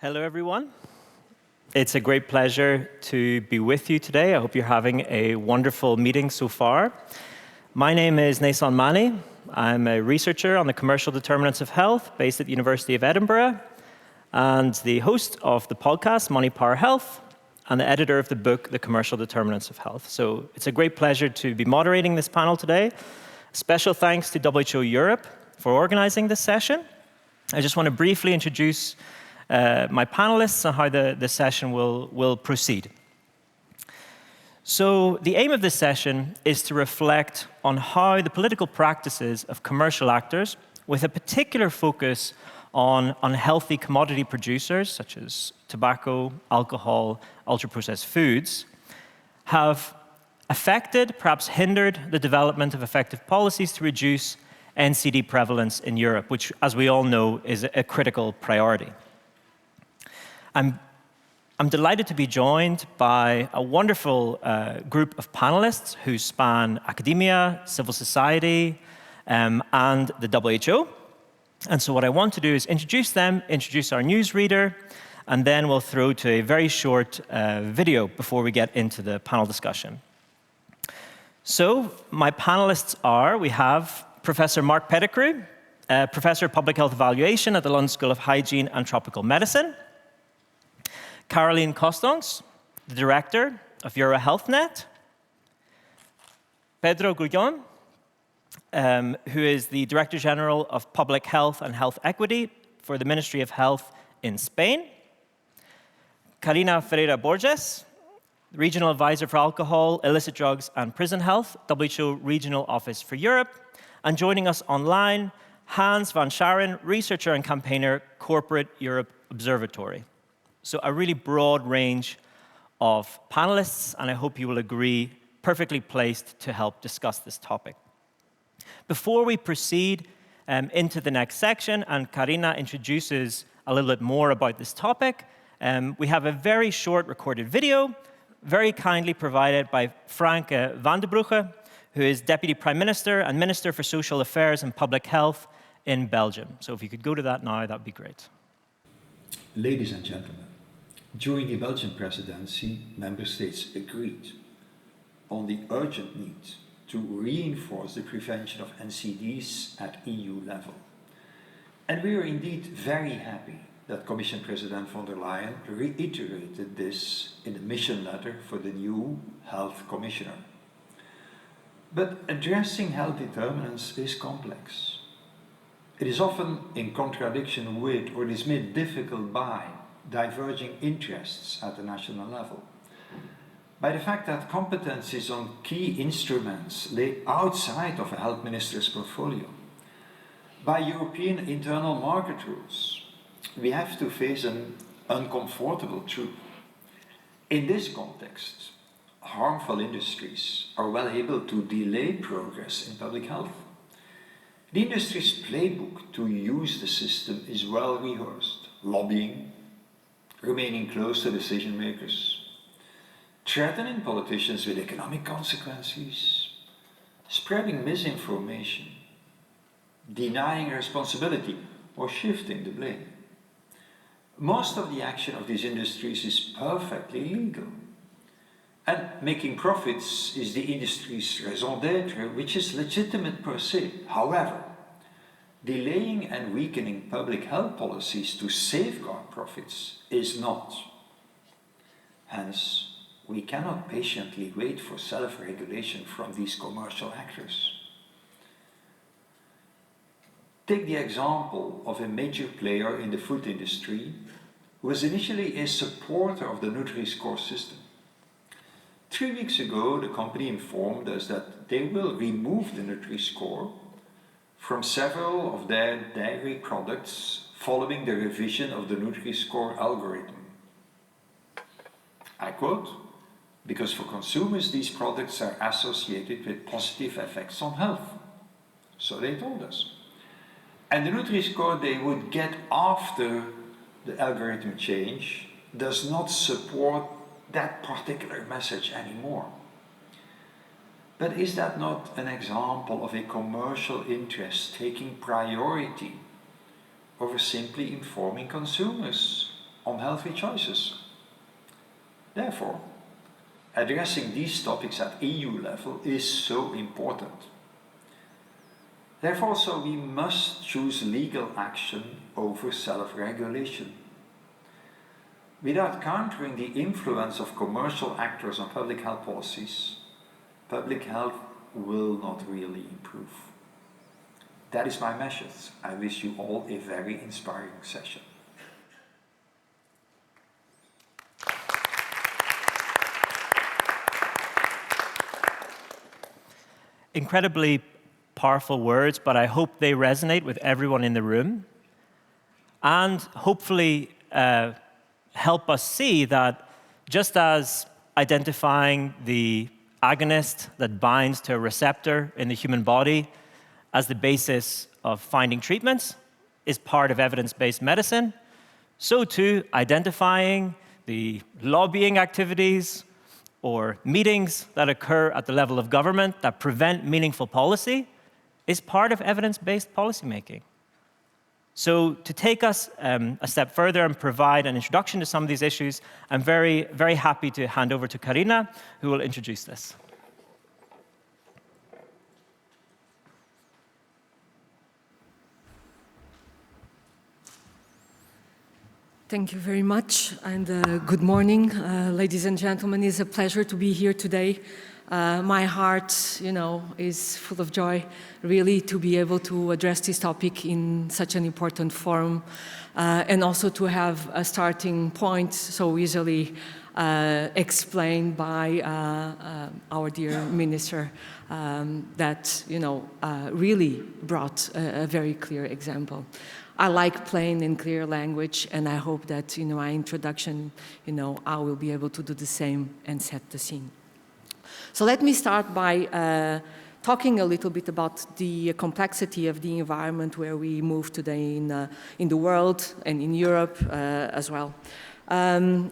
Hello, everyone. It's a great pleasure to be with you today. I hope you're having a wonderful meeting so far. My name is Nason Mani. I'm a researcher on the commercial determinants of health based at the University of Edinburgh and the host of the podcast, Money Power Health, and the editor of the book, The Commercial Determinants of Health. So it's a great pleasure to be moderating this panel today. Special thanks to WHO Europe for organizing this session. I just want to briefly introduce my panelists and how the session will proceed. So the aim of this session is to reflect on how the political practices of commercial actors, with a particular focus on unhealthy commodity producers such as tobacco, alcohol, ultra-processed foods, have affected, perhaps hindered, the development of effective policies to reduce NCD prevalence in Europe, which, as we all know, is a critical priority. I'm delighted to be joined by a wonderful group of panelists who span academia, civil society, and the WHO. And so what I want to do is introduce them, introduce our newsreader, and then we'll throw to a very short video before we get into the panel discussion. So my panelists are, we have Professor Mark Pettigrew, Professor of Public Health Evaluation at the London School of Hygiene and Tropical Medicine, Caroline Costons, the Director of EuroHealthNet, Pedro Gullón, who is the Director General of Public Health and Health Equity for the Ministry of Health in Spain, Karina Ferreira Borges, Regional Advisor for Alcohol, Illicit Drugs and Prison Health, WHO Regional Office for Europe, and joining us online, Hans van Scharen, Researcher and Campaigner, Corporate Europe Observatory. So a really broad range of panelists, and I hope you will agree, perfectly placed to help discuss this topic. Before we proceed into the next section, and Karina introduces a little bit more about this topic, we have a very short recorded video, very kindly provided by Frank van den Broeke, who is Deputy Prime Minister and Minister for Social Affairs and Public Health in Belgium. So if you could go to that now, that would be great. Ladies and gentlemen, during the Belgian presidency, member states agreed on the urgent need to reinforce the prevention of NCDs at EU level. And we are indeed very happy that Commission President von der Leyen reiterated this in the mission letter for the new Health Commissioner. But addressing health determinants is complex. It is often in contradiction with or is made difficult by diverging interests at the national level. By the fact that competencies on key instruments lay outside of a health minister's portfolio. By European internal market rules, we have to face an uncomfortable truth. In this context, harmful industries are well able to delay progress in public health. The industry's playbook to use the system is well rehearsed. Lobbying, remaining close to decision makers, threatening politicians with economic consequences, spreading misinformation, denying responsibility or shifting the blame. Most of the action of these industries is perfectly legal. And making profits is the industry's raison d'être, which is legitimate per se. However, delaying and weakening public health policies to safeguard profits is not. Hence, we cannot patiently wait for self-regulation from these commercial actors. Take the example of a major player in the food industry who was initially a supporter of the Nutri-Score system. 3 weeks ago, the company informed us that they will remove the Nutri-Score from several of their dairy products following the revision of the Nutri-Score algorithm. I quote, "Because for consumers these products are associated with positive effects on health." So they told us. And the Nutri-Score they would get after the algorithm change does not support that particular message anymore. But is that not an example of a commercial interest taking priority over simply informing consumers on healthy choices. Therefore, addressing these topics at EU level is so important. Therefore, also we must choose legal action over self-regulation. Without countering the influence of commercial actors on public health policies, public health will not really improve. That is my message. I wish you all a very inspiring session. Incredibly powerful words, but I hope they resonate with everyone in the room and hopefully help us see that just as identifying the agonist that binds to a receptor in the human body as the basis of finding treatments is part of evidence-based medicine, so too identifying the lobbying activities or meetings that occur at the level of government that prevent meaningful policy is part of evidence-based policymaking. So to take us a step further and provide an introduction to some of these issues, I'm very, very happy to hand over to Karina, who will introduce this. Thank you very much, and good morning, ladies and gentlemen. It's a pleasure to be here today. My heart, is full of joy, really, to be able to address this topic in such an important forum, and also to have a starting point so easily explained by our dear minister that, really brought a very clear example. I like plain and clear language, and I hope that, my introduction, I will be able to do the same and set the scene. So let me start by talking a little bit about the complexity of the environment where we move today in the world and in Europe as well.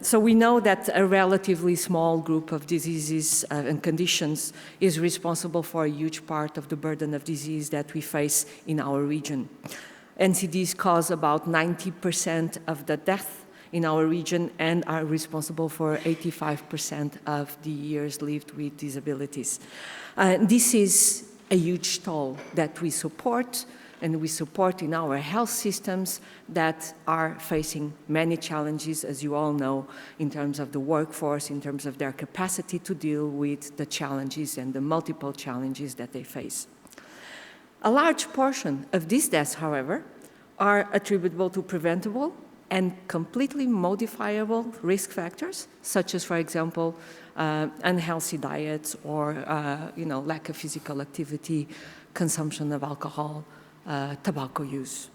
So we know that a relatively small group of diseases and conditions is responsible for a huge part of the burden of disease that we face in our region. NCDs cause about 90% of the death in our region and are responsible for 85% of the years lived with disabilities. This is a huge toll that we support, and we support in our health systems that are facing many challenges, as you all know, in terms of the workforce, in terms of their capacity to deal with the challenges and the multiple challenges that they face. A large portion of these deaths, however, are attributable to preventable and completely modifiable risk factors, such as, for example, unhealthy diets or lack of physical activity, consumption of alcohol, tobacco use.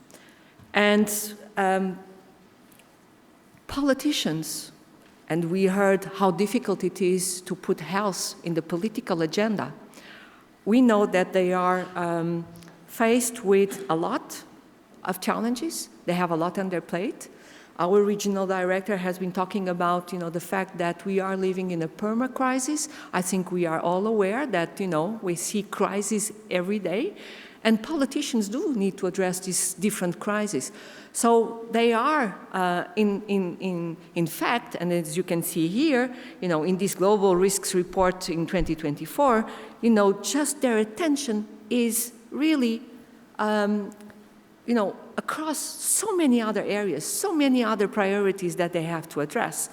And politicians, and we heard how difficult it is to put health in the political agenda, we know that they are faced with a lot of challenges. They have a lot on their plate. Our regional director has been talking about, the fact that we are living in a perma-crisis. I think we are all aware that, we see crises every day, and politicians do need to address these different crises. So they are, in fact, and as you can see here, in this Global Risks Report in 2024, just their attention is really, across so many other areas, so many other priorities that they have to address,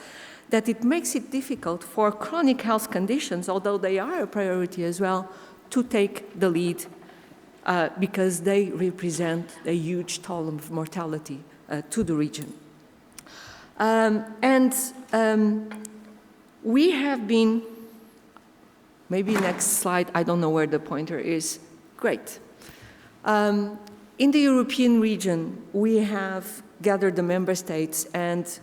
that it makes it difficult for chronic health conditions, although they are a priority as well, to take the lead because they represent a huge toll of mortality to the region. We have been, maybe next slide, I don't know where the pointer is, great. In the European region, we have gathered the member states and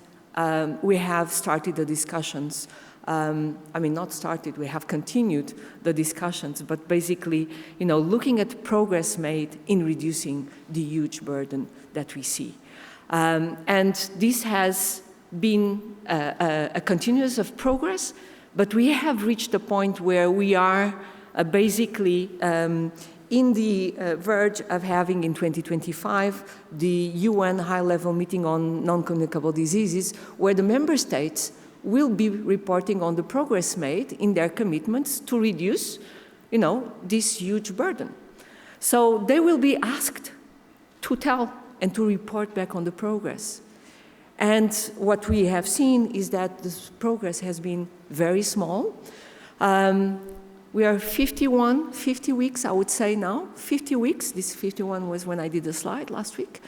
we have started the discussions. Not started, we have continued the discussions, but basically, looking at progress made in reducing the huge burden that we see. And this has been a continuous of progress, but we have reached a point where we are basically in the verge of having in 2025 the UN High Level Meeting on non-communicable diseases, where the member states will be reporting on the progress made in their commitments to reduce, this huge burden. So they will be asked to tell and to report back on the progress. And what we have seen is that this progress has been very small. We are 50 weeks, I would say now, 50 weeks. This 51 was when I did the slide last week.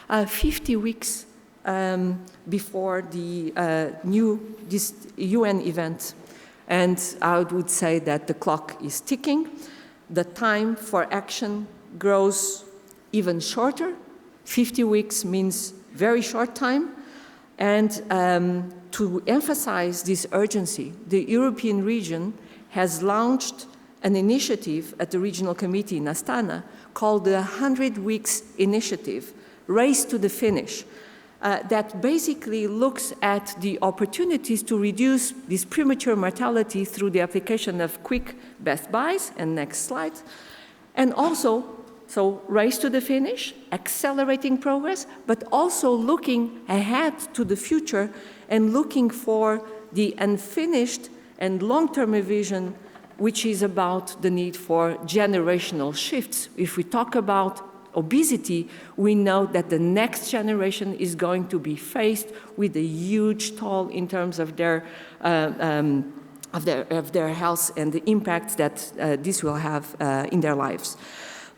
50 weeks before this UN event. And I would say that the clock is ticking. The time for action grows even shorter. 50 weeks means very short time. And to emphasize this urgency, the European region has launched an initiative at the regional committee in Astana called the 100 Weeks Initiative, Race to the Finish, that basically looks at the opportunities to reduce this premature mortality through the application of quick best buys, and next slide, and also, so race to the finish, accelerating progress, but also looking ahead to the future and looking for the unfinished and long-term vision, which is about the need for generational shifts. If we talk about obesity, we know that the next generation is going to be faced with a huge toll in terms of their health and the impacts that this will have in their lives.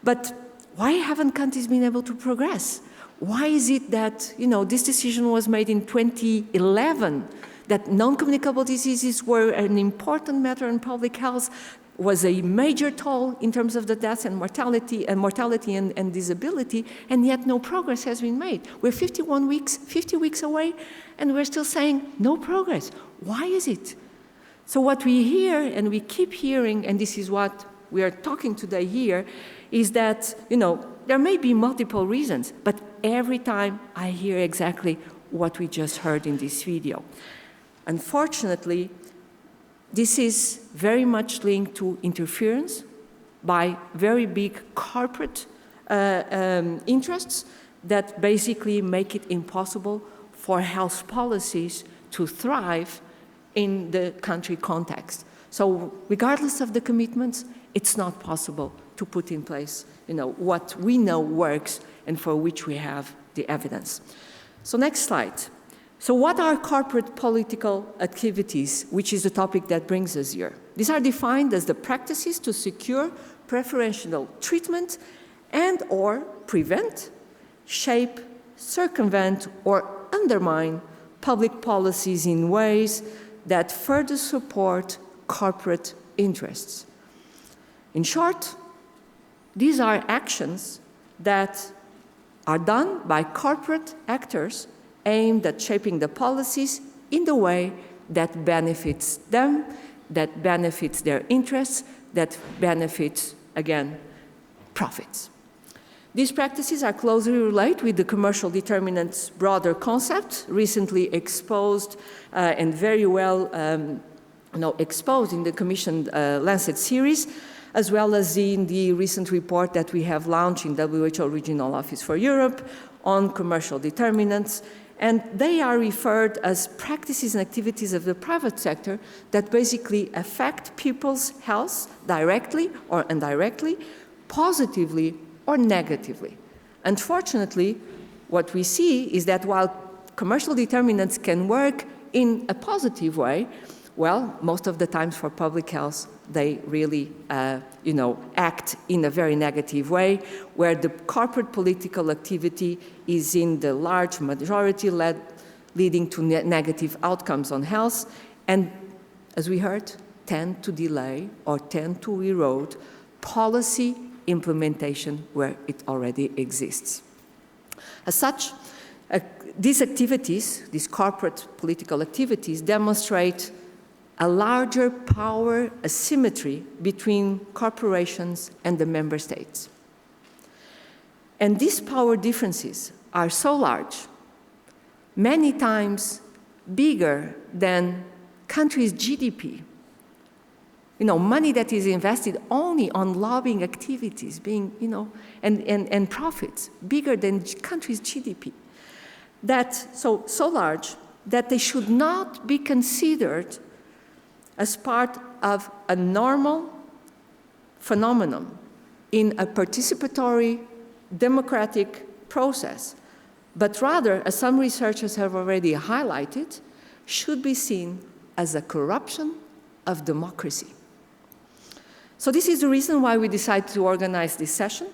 But why haven't countries been able to progress? Why is it that this decision was made in 2011, that non-communicable diseases were an important matter in public health, was a major toll in terms of the deaths and mortality and disability, and yet no progress has been made. We're 50 weeks away, and we're still saying no progress. Why is it? So what we hear, and we keep hearing, and this is what we are talking today here, is that, there may be multiple reasons, but every time I hear exactly what we just heard in this video. Unfortunately, this is very much linked to interference by very big corporate interests that basically make it impossible for health policies to thrive in the country context. So regardless of the commitments, it's not possible to put in place what we know works and for which we have the evidence. So next slide. So what are corporate political activities, which is the topic that brings us here? These are defined as the practices to secure preferential treatment and or prevent, shape, circumvent, or undermine public policies in ways that further support corporate interests. In short, these are actions that are done by corporate actors aimed at shaping the policies in the way that benefits them, that benefits their interests, that benefits, again, profits. These practices are closely related with the commercial determinants broader concept, recently exposed and very well exposed in the commissioned Lancet series, as well as in the recent report that we have launched in WHO Regional Office for Europe on commercial determinants. And they are referred as practices and activities of the private sector that basically affect people's health directly or indirectly, positively or negatively. Unfortunately, what we see is that while commercial determinants can work in a positive way, well, most of the times for public health, they really, act in a very negative way, where the corporate political activity is in the large majority leading to negative outcomes on health, and, as we heard, tend to delay or tend to erode policy implementation where it already exists. As such, these activities, these corporate political activities, demonstrate a larger power asymmetry between corporations and the member states. And these power differences are so large, many times bigger than countries' GDP, money that is invested only on lobbying activities being, and profits bigger than countries' GDP. So large that they should not be considered as part of a normal phenomenon in a participatory, democratic process, but rather, as some researchers have already highlighted, should be seen as a corruption of democracy. So this is the reason why we decided to organize this session.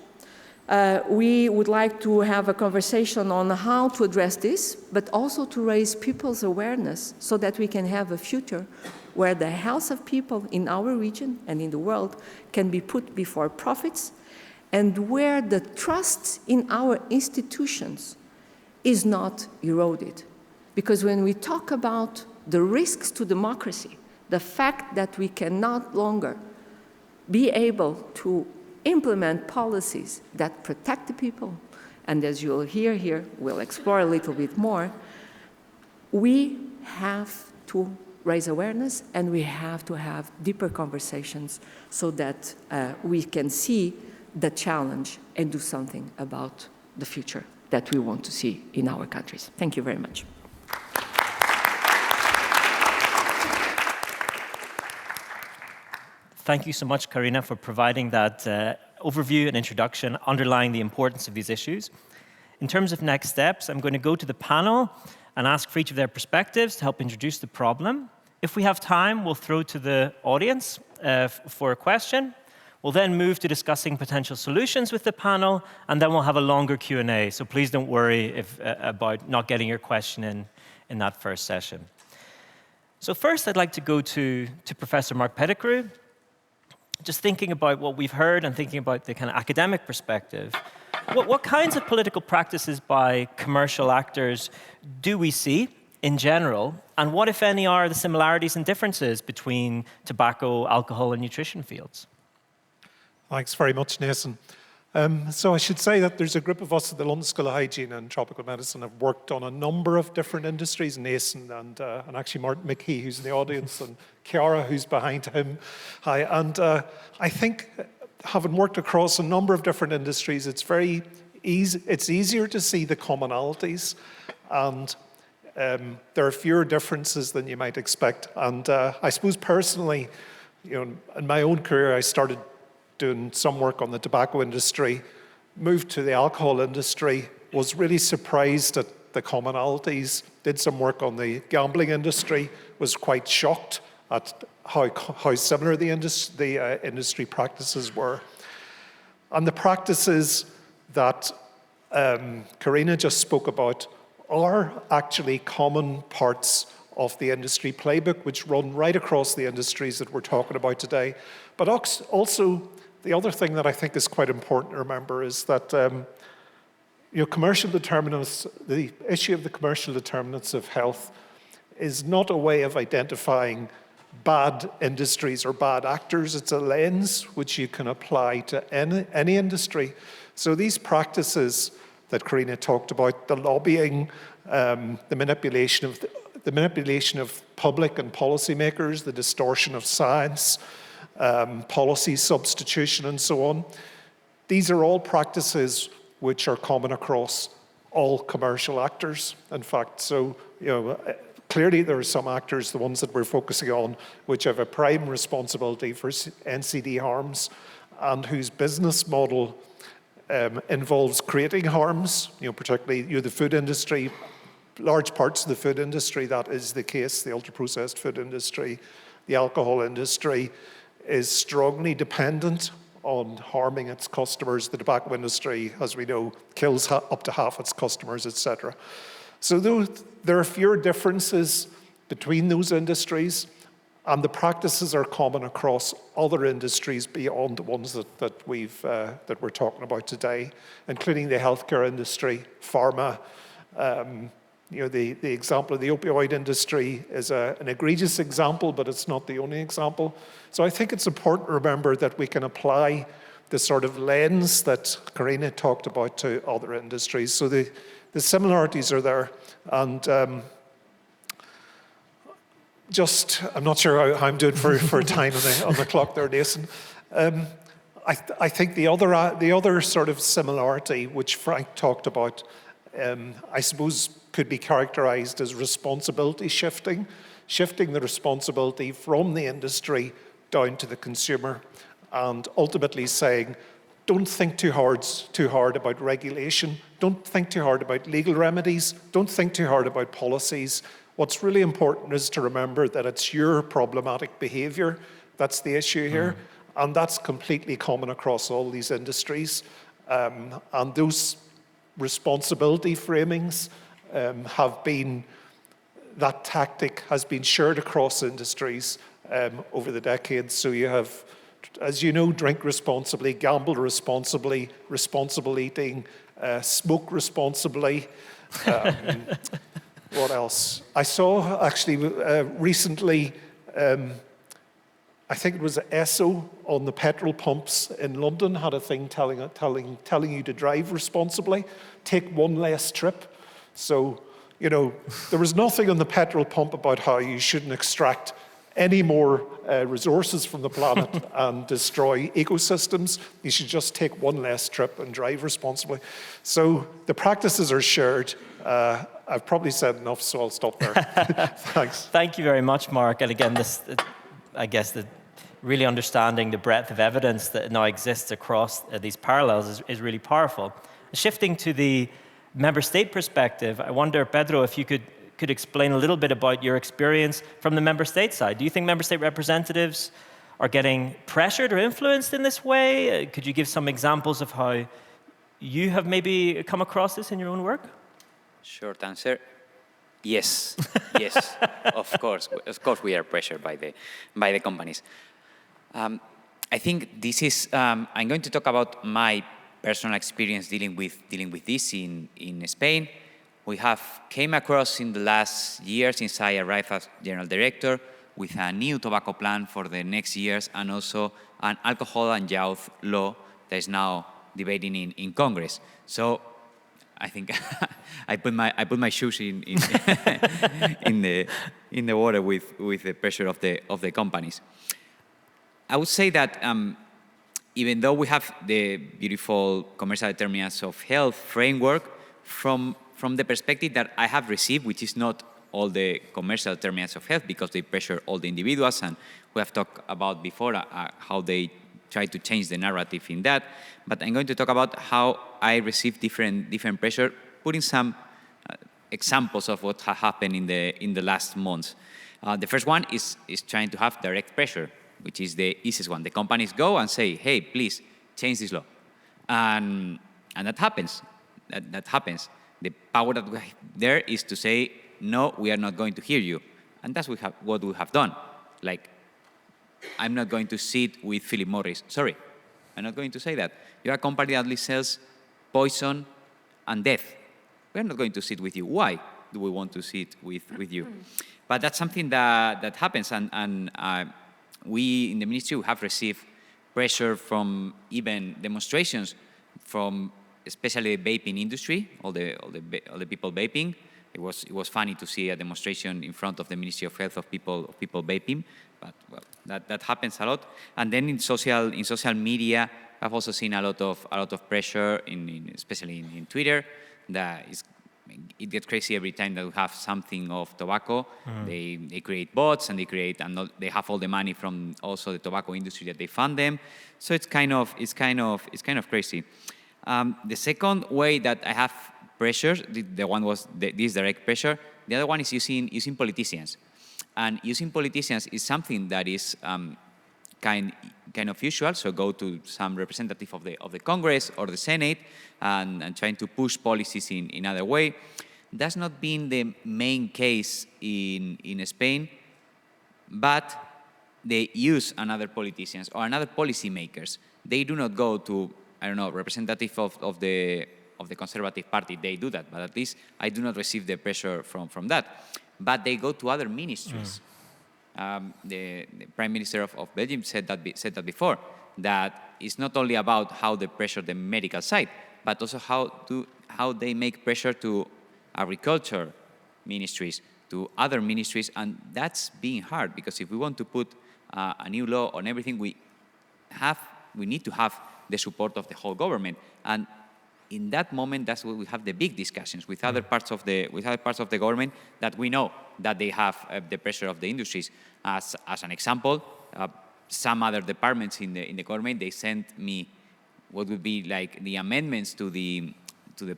We would like to have a conversation on how to address this, but also to raise people's awareness so that we can have a future where the health of people in our region and in the world can be put before profits, and where the trust in our institutions is not eroded. Because when we talk about the risks to democracy, the fact that we cannot longer be able to implement policies that protect the people, and as you'll hear here, we'll explore a little bit more, we have to raise awareness and we have to have deeper conversations so that we can see the challenge and do something about the future that we want to see in our countries. Thank you very much. Thank you so much, Karina, for providing that overview and introduction, underlying the importance of these issues. In terms of next steps, I'm going to go to the panel and ask for each of their perspectives to help introduce the problem. If we have time, we'll throw to the audience for a question. We'll then move to discussing potential solutions with the panel, and then we'll have a longer Q&A. So please don't worry about not getting your question in that first session. So first, I'd like to go to Professor Mark Pettigrew. Just thinking about what we've heard and thinking about the kind of academic perspective, what kinds of political practices by commercial actors do we see in general, and what, if any, are the similarities and differences between tobacco, alcohol, and nutrition fields? Thanks very much, Nathan. So I should say that there's a group of us at the London School of Hygiene and Tropical Medicine have worked on a number of different industries, Nathan and actually Martin McKee, who's in the audience, and Chiara, who's behind him. Hi, and I think having worked across a number of different industries, it's easier to see the commonalities, and there are fewer differences than you might expect. And I suppose personally, in my own career, I started doing some work on the tobacco industry, moved to the alcohol industry, was really surprised at the commonalities, did some work on the gambling industry, was quite shocked at how similar the industry practices were. And the practices that Karina just spoke about are actually common parts of the industry playbook, which run right across the industries that we're talking about today. But also, the other thing that I think is quite important to remember is that commercial determinants, the issue of the commercial determinants of health is not a way of identifying bad industries or bad actors. It's a lens which you can apply to any industry. So these practices that Karina talked about, the lobbying, the manipulation of public and policymakers, the distortion of science, policy substitution, and so on. These are all practices which are common across all commercial actors. In fact, so clearly there are some actors, the ones that we're focusing on, which have a prime responsibility for NCD harms and whose business model involves creating harms. Particularly the food industry, large parts of the food industry, that is the case. The ultra-processed food industry, the alcohol industry is strongly dependent on harming its customers. The tobacco industry, as we know, kills up to half its customers, etc. So there are fewer differences between those industries, and the practices are common across other industries beyond the ones that we're talking about today, including the healthcare industry, pharma. The example of the opioid industry is an egregious example, but it's not the only example. So I think it's important to remember that we can apply the sort of lens that Karina talked about to other industries. So the similarities are there. And I'm not sure how I'm doing for time on the clock there, Nathan. I think the other sort of similarity, which Frank talked about, I suppose could be characterized as responsibility shifting the responsibility from the industry down to the consumer, and ultimately saying, don't think too hard about regulation, don't think too hard about legal remedies, don't think too hard about policies. What's really important is to remember that it's your problematic behavior that's the issue here, and that's completely common across all these industries. And those responsibility framings that tactic has been shared across industries over the decades. So you have, as you know, drink responsibly, gamble responsibly, responsible eating, smoke responsibly. What else? I saw actually recently, I think it was Esso on the petrol pumps in London had a thing telling you to drive responsibly, take one less trip. So, you know, there was nothing on the petrol pump about how you shouldn't extract any more resources from the planet and destroy ecosystems. You should just take one less trip and drive responsibly. So the practices are shared. I've probably said enough, so I'll stop there. Thanks. Thank you very much, Mark. And again, I guess really understanding the breadth of evidence that now exists across these parallels is really powerful. Shifting to the member state perspective, I wonder, Pedro, if you could explain a little bit about your experience from the member state side. Do you think member state representatives are getting pressured or influenced in this way? Could you give some examples of how you have maybe come across this in your own work? Short answer, yes. Yes, of course we are pressured by the companies. I think this is, I'm going to talk about my personal experience dealing with this in Spain. We have came across in the last year since I arrived as General Director with a new tobacco plan for the next years, and also an alcohol and youth law that is now debating in Congress. So I think I put my shoes in in the water with the pressure of the companies. I would say that even though we have the beautiful commercial determinants of health framework, from the perspective that I have received, which is not all the commercial determinants of health, because they pressure all the individuals, and we have talked about before how they try to change the narrative in that. But I'm going to talk about how I received different pressure, putting some examples of what has happened in the last months. The first one is trying to have direct pressure, which is the easiest one. The companies go and say, hey, please change this law. And that happens. That happens. The power that we have there is to say, no, we are not going to hear you. And that's what we have done. Like, I'm not going to sit with Philip Morris. Sorry, I'm not going to say that. You're a company that only sells poison and death. We're not going to sit with you. Why do we want to sit with you? But that's something that happens. And we in the ministry have received pressure from even demonstrations from especially the vaping industry, all the people vaping. It was funny to see a demonstration in front of the Ministry of Health of people vaping, but well, that happens a lot. And then in social media, I've also seen a lot of pressure especially in Twitter. It gets crazy every time that we have something of tobacco. They create bots, and they have all the money from also the tobacco industry that they fund them. So it's kind of crazy. The second way that I have pressure, the one was this direct pressure. The other one is using politicians, and using politicians is something that is kind of usual. So go to some representative of the Congress or the Senate and trying to push policies in other way. That's not been the main case in Spain, but they use another politicians or another policymakers. They do not go to, I don't know, representative of the Conservative Party. They do that, but at least I do not receive the pressure from that. But they go to other ministries. The Prime Minister of Belgium said that before, that it's not only about how they pressure the medical side, but also how they make pressure to agriculture ministries, to other ministries, and that's being hard, because if we want to put a new law on everything, we need to have the support of the whole government. And in that moment, that's where we have the big discussions with other parts of the government that we know that they have the pressure of the industries. As an example, some other departments in the government, they sent me what would be like the amendments to the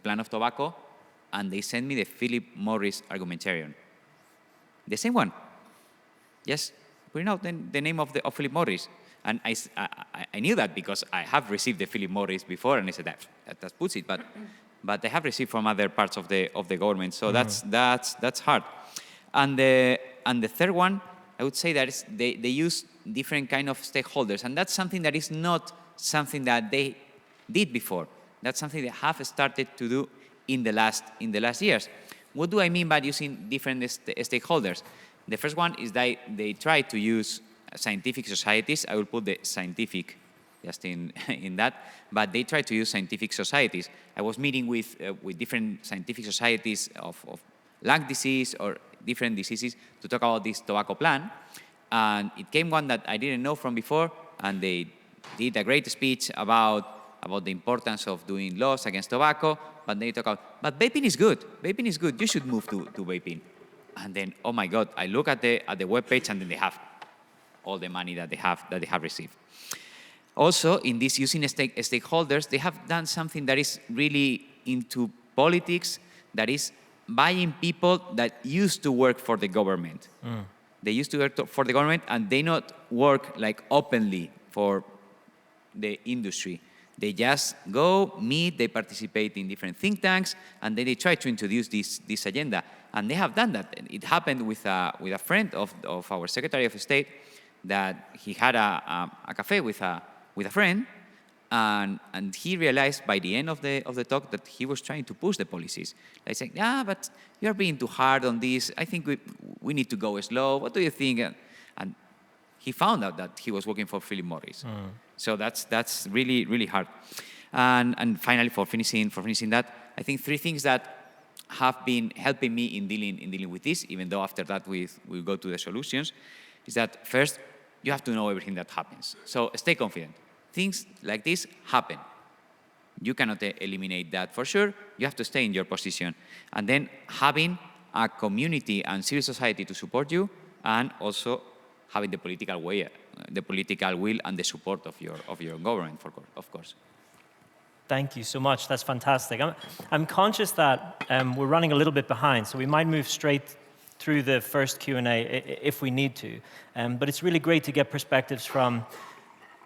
plan of tobacco, and they sent me the Philip Morris argumentarium. The same one. Just putting out the name of Philip Morris. And I knew that because I have received the Philip Morris before, and I said that puts it. But I have received from other parts of the government, so that's hard. And the third one, I would say that they use different kind of stakeholders, and that's something that is not something that they did before. That's something they have started to do in the last years. What do I mean by using different stakeholders? The first one is that they try to use scientific societies. I will put the scientific just in that, but they try to use scientific societies. I was meeting with different scientific societies of lung disease or different diseases to talk about this tobacco plan, and it came one that I didn't know from before, and they did a great speech about the importance of doing laws against tobacco, but they talk about, but vaping is good, you should move to vaping. And then, oh my God, I look at the webpage, and then they have all the money that they have received. Also, in this using stakeholders, they have done something that is really into politics, that is buying people that used to work for the government. They used to work for the government, and they not work like openly for the industry. They just go, meet, they participate in different think tanks, and then they try to introduce this agenda. And they have done that. It happened with a friend of our Secretary of State, that he had a cafe with a friend, and he realized by the end of the talk that he was trying to push the policies. They said, yeah, but you're being too hard on this. I think we need to go slow. What do you think? And he found out that he was working for Philip Morris. So that's really, really hard. And finally, for finishing that, I think three things that have been helping me in dealing with this, even though after that we'll go to the solutions, is that first, you have to know everything that happens. So stay confident. Things like this happen. You cannot eliminate that for sure. You have to stay in your position. And then having a community and civil society to support you, and also having the political will and the support of your government, of course. Thank you so much. That's fantastic. I'm conscious that we're running a little bit behind, so we might move straight through the first Q&A if we need to. But it's really great to get perspectives from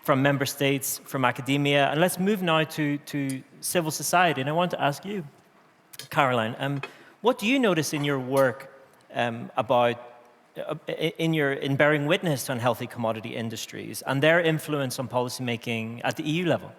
member states, from academia. And let's move now to civil society. And I want to ask you, Caroline, what do you notice in your work in bearing witness to unhealthy commodity industries and their influence on policymaking at the EU level?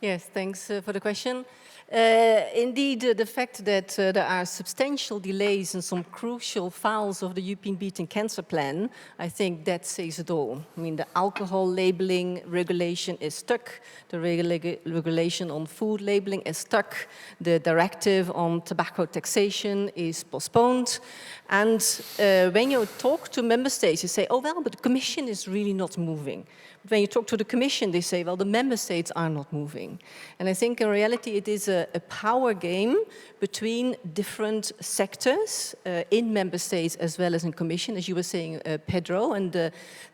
Yes, thanks for the question. Indeed, the fact that there are substantial delays in some crucial files of the European Beating Cancer Plan, I think that says it all. I mean, the alcohol labeling regulation is stuck, the regulation on food labeling is stuck, the directive on tobacco taxation is postponed. And when you talk to member states, you say, oh, well, but the Commission is really not moving. But when you talk to the Commission, they say, well, the member states are not moving. And I think in reality, it is a power game between different sectors in member states as well as in Commission, as you were saying, Pedro. And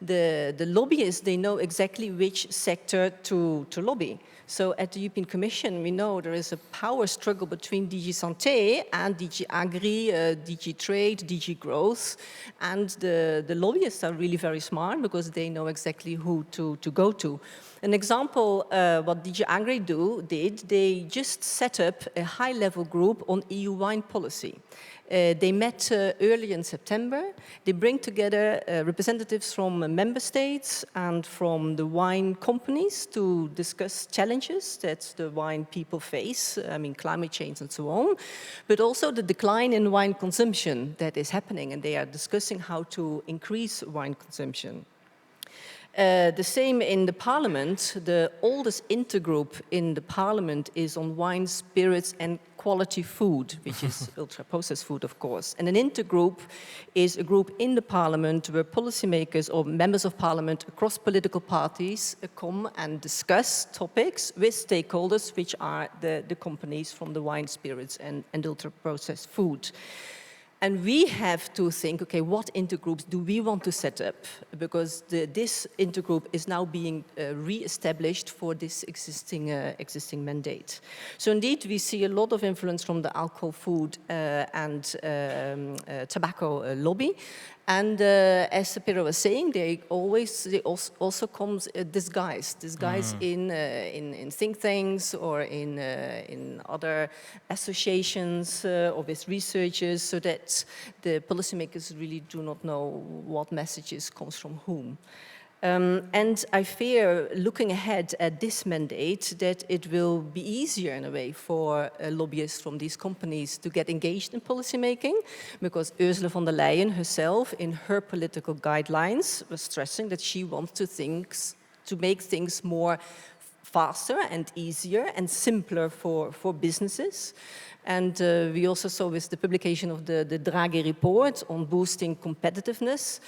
the lobbyists, they know exactly which sector to lobby. So at the European Commission, we know there is a power struggle between DG Santé and DG Agri, DG Trade, DG Growth. And the lobbyists are really very smart because they know exactly who to go to. An example, what DG Agri did, they just set up a high-level group on EU wine policy. They met early in September. They bring together representatives from member states and from the wine companies to discuss challenges that the wine people face, I mean climate change and so on, but also the decline in wine consumption that is happening, and they are discussing how to increase wine consumption. The same in the parliament. The oldest intergroup in the parliament is on wine, spirits and quality food, which is ultra-processed food, of course. And an intergroup is a group in the parliament where policymakers or members of parliament across political parties come and discuss topics with stakeholders, which are the companies from the wine, spirits and ultra-processed food. And we have to think, okay, what intergroups do we want to set up? Because this intergroup is now being re-established for this existing mandate. So indeed, we see a lot of influence from the alcohol, food and tobacco lobby. And as Pedro was saying, they also come disguised in think tanks or in other associations or with researchers, so that the policymakers really do not know what messages comes from whom. And I fear, looking ahead at this mandate, that it will be easier in a way for lobbyists from these companies to get engaged in policymaking, because Ursula von der Leyen herself, in her political guidelines, was stressing that she wants to make things more faster and easier and simpler for businesses. And we also saw with the publication of the Draghi report on boosting competitiveness.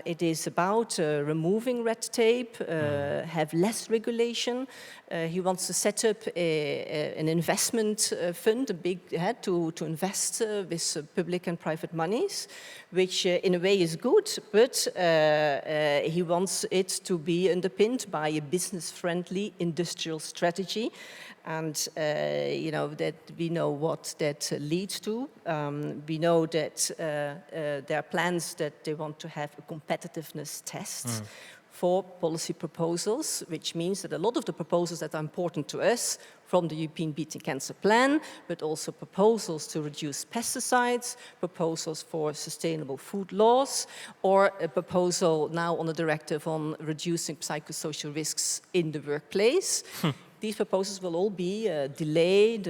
It is about removing red tape, have less regulation. He wants to set up an investment fund, a big head to invest with public and private monies, which in a way is good, but he wants it to be underpinned by a business-friendly industrial strategy. And that we know what that leads to. We know that there are plans that they want to have a competitiveness test for policy proposals, which means that a lot of the proposals that are important to us, from the European Beating Cancer Plan, but also proposals to reduce pesticides, proposals for sustainable food laws, or a proposal now on a directive on reducing psychosocial risks in the workplace. These proposals will all be delayed,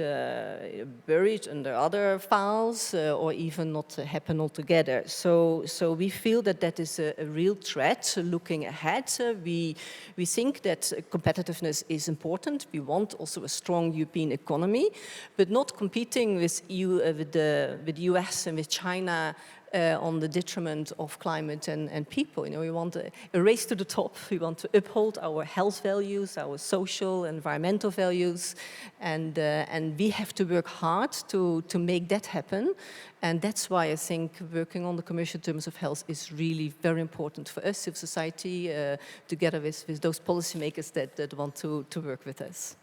buried under other files, or even not happen altogether. So we feel that that is a real threat looking ahead. We think that competitiveness is important. We want also a strong European economy, but not competing with the US and with China on the detriment of climate and people. We want a race to the top. We want to uphold our health values, our social, environmental values, and we have to work hard to make that happen. And that's why I think working on the commercial terms of health is really very important for us, civil society, together with those policymakers that want to work with us.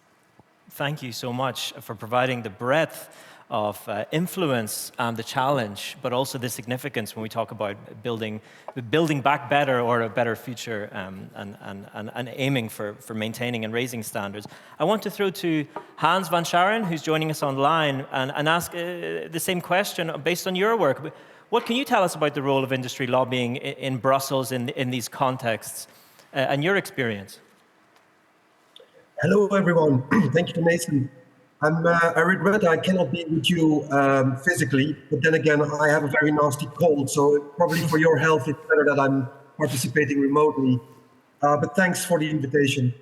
Thank you so much for providing the breadth of influence and the challenge, but also the significance when we talk about building back better or a better future and aiming for maintaining and raising standards. I want to throw to Hans van Scharen, who's joining us online, and ask the same question based on your work. What can you tell us about the role of industry lobbying in Brussels in these contexts and your experience? Hello, everyone. Thank you, Nathan. I regret I cannot be with you physically, but then again, I have a very nasty cold, so probably for your health, it's better that I'm participating remotely. But thanks for the invitation.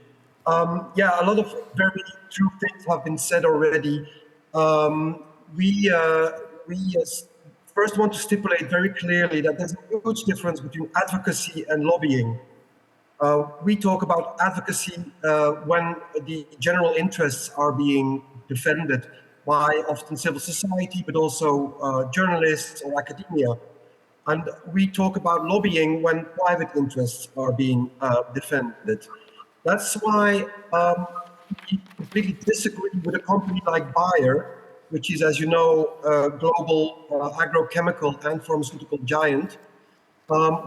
Yeah, a lot of very true things have been said already. We first want to stipulate very clearly that there's a huge difference between advocacy and lobbying. We talk about advocacy when the general interests are being defended by often civil society, but also journalists or academia. And we talk about lobbying when private interests are being defended. That's why we completely disagree with a company like Bayer, which is, as you know, a global agrochemical and pharmaceutical giant.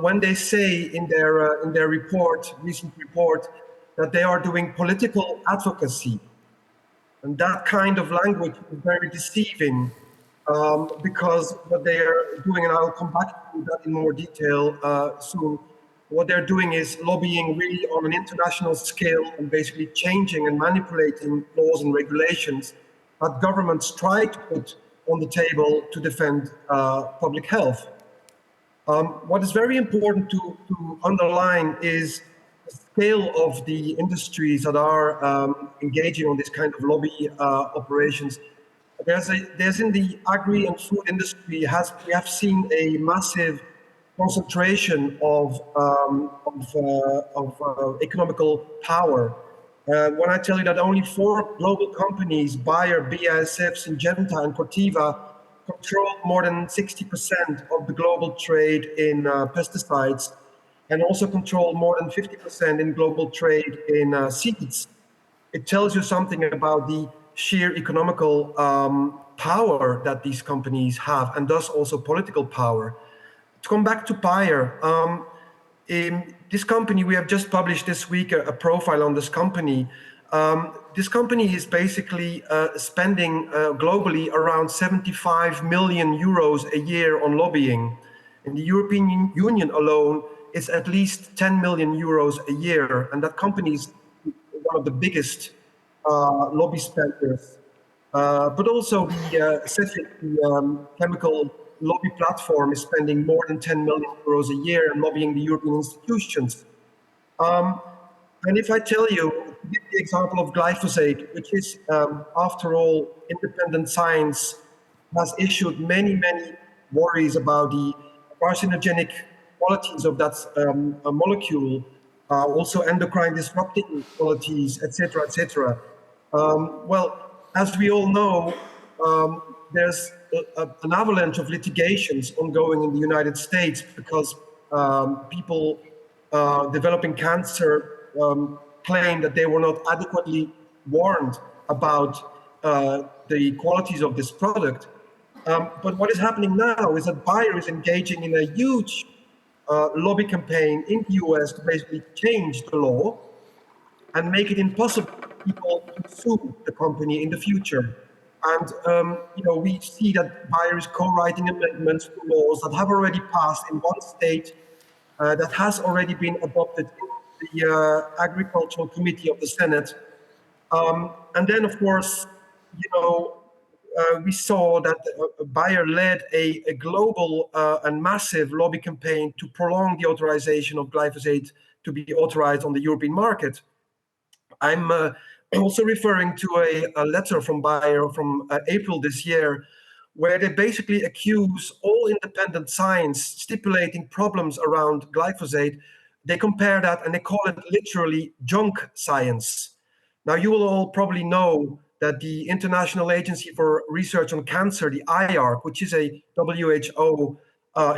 When they say in their report, recent report, that they are doing political advocacy. And that kind of language is very deceiving because what they are doing, and I'll come back to that in more detail soon, what they're doing is lobbying really on an international scale and basically changing and manipulating laws and regulations that governments try to put on the table to defend public health. What is very important to underline is scale of the industries that are engaging on this kind of lobby operations, there's in the agri and food industry we have seen a massive concentration of economical power. When I tell you that only 4 global companies, Bayer, BASF, Syngenta, and Corteva, control more than 60% of the global trade in pesticides, and also control more than 50% in global trade in seeds, it tells you something about the sheer economical power that these companies have, and thus also political power. To come back to Bayer, in this company, we have just published this week a profile on this company. This company is basically spending globally around 75 million euros a year on lobbying. In the European Union alone, it's at least 10 million euros a year, and that company is one of the biggest lobby spenders. But also the chemical lobby platform is spending more than 10 million euros a year and lobbying the European institutions. And if I tell you, give the example of glyphosate, which is, after all, independent science, has issued many worries about the carcinogenic qualities of that molecule, also endocrine disrupting qualities, etc., etc. Well, as we all know, there's an avalanche of litigations ongoing in the United States because people developing cancer claim that they were not adequately warned about the qualities of this product. But what is happening now is that Bayer is engaging in a huge lobby campaign in the US to basically change the law and make it impossible for people to sue the company in the future. And we see that Bayer is co-writing amendments to laws that have already passed in one state, that has already been adopted in the Agricultural Committee of the Senate. And then, of course, we saw that Bayer led a global and massive lobby campaign to prolong the authorization of glyphosate to be authorized on the European market. I'm also referring to a letter from Bayer from April this year, where they basically accuse all independent science stipulating problems around glyphosate. They compare that and they call it literally junk science. Now, you will all probably know that the International Agency for Research on Cancer, the IARC, which is a WHO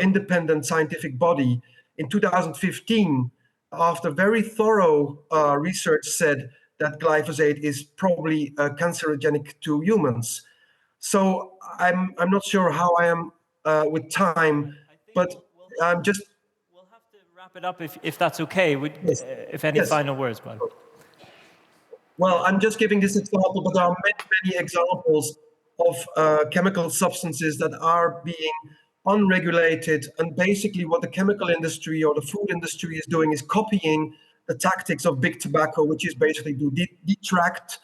independent scientific body, in 2015, after very thorough research, said that glyphosate is probably cancerogenic to humans. So I'm not sure how I am with time, but I'm just... We'll have to wrap it up if that's okay. Yes. If any Yes. final words, Bob. Well, I'm just giving this example, but there are many examples of chemical substances that are being unregulated. And basically what the chemical industry or the food industry is doing is copying the tactics of big tobacco, which is basically to detract,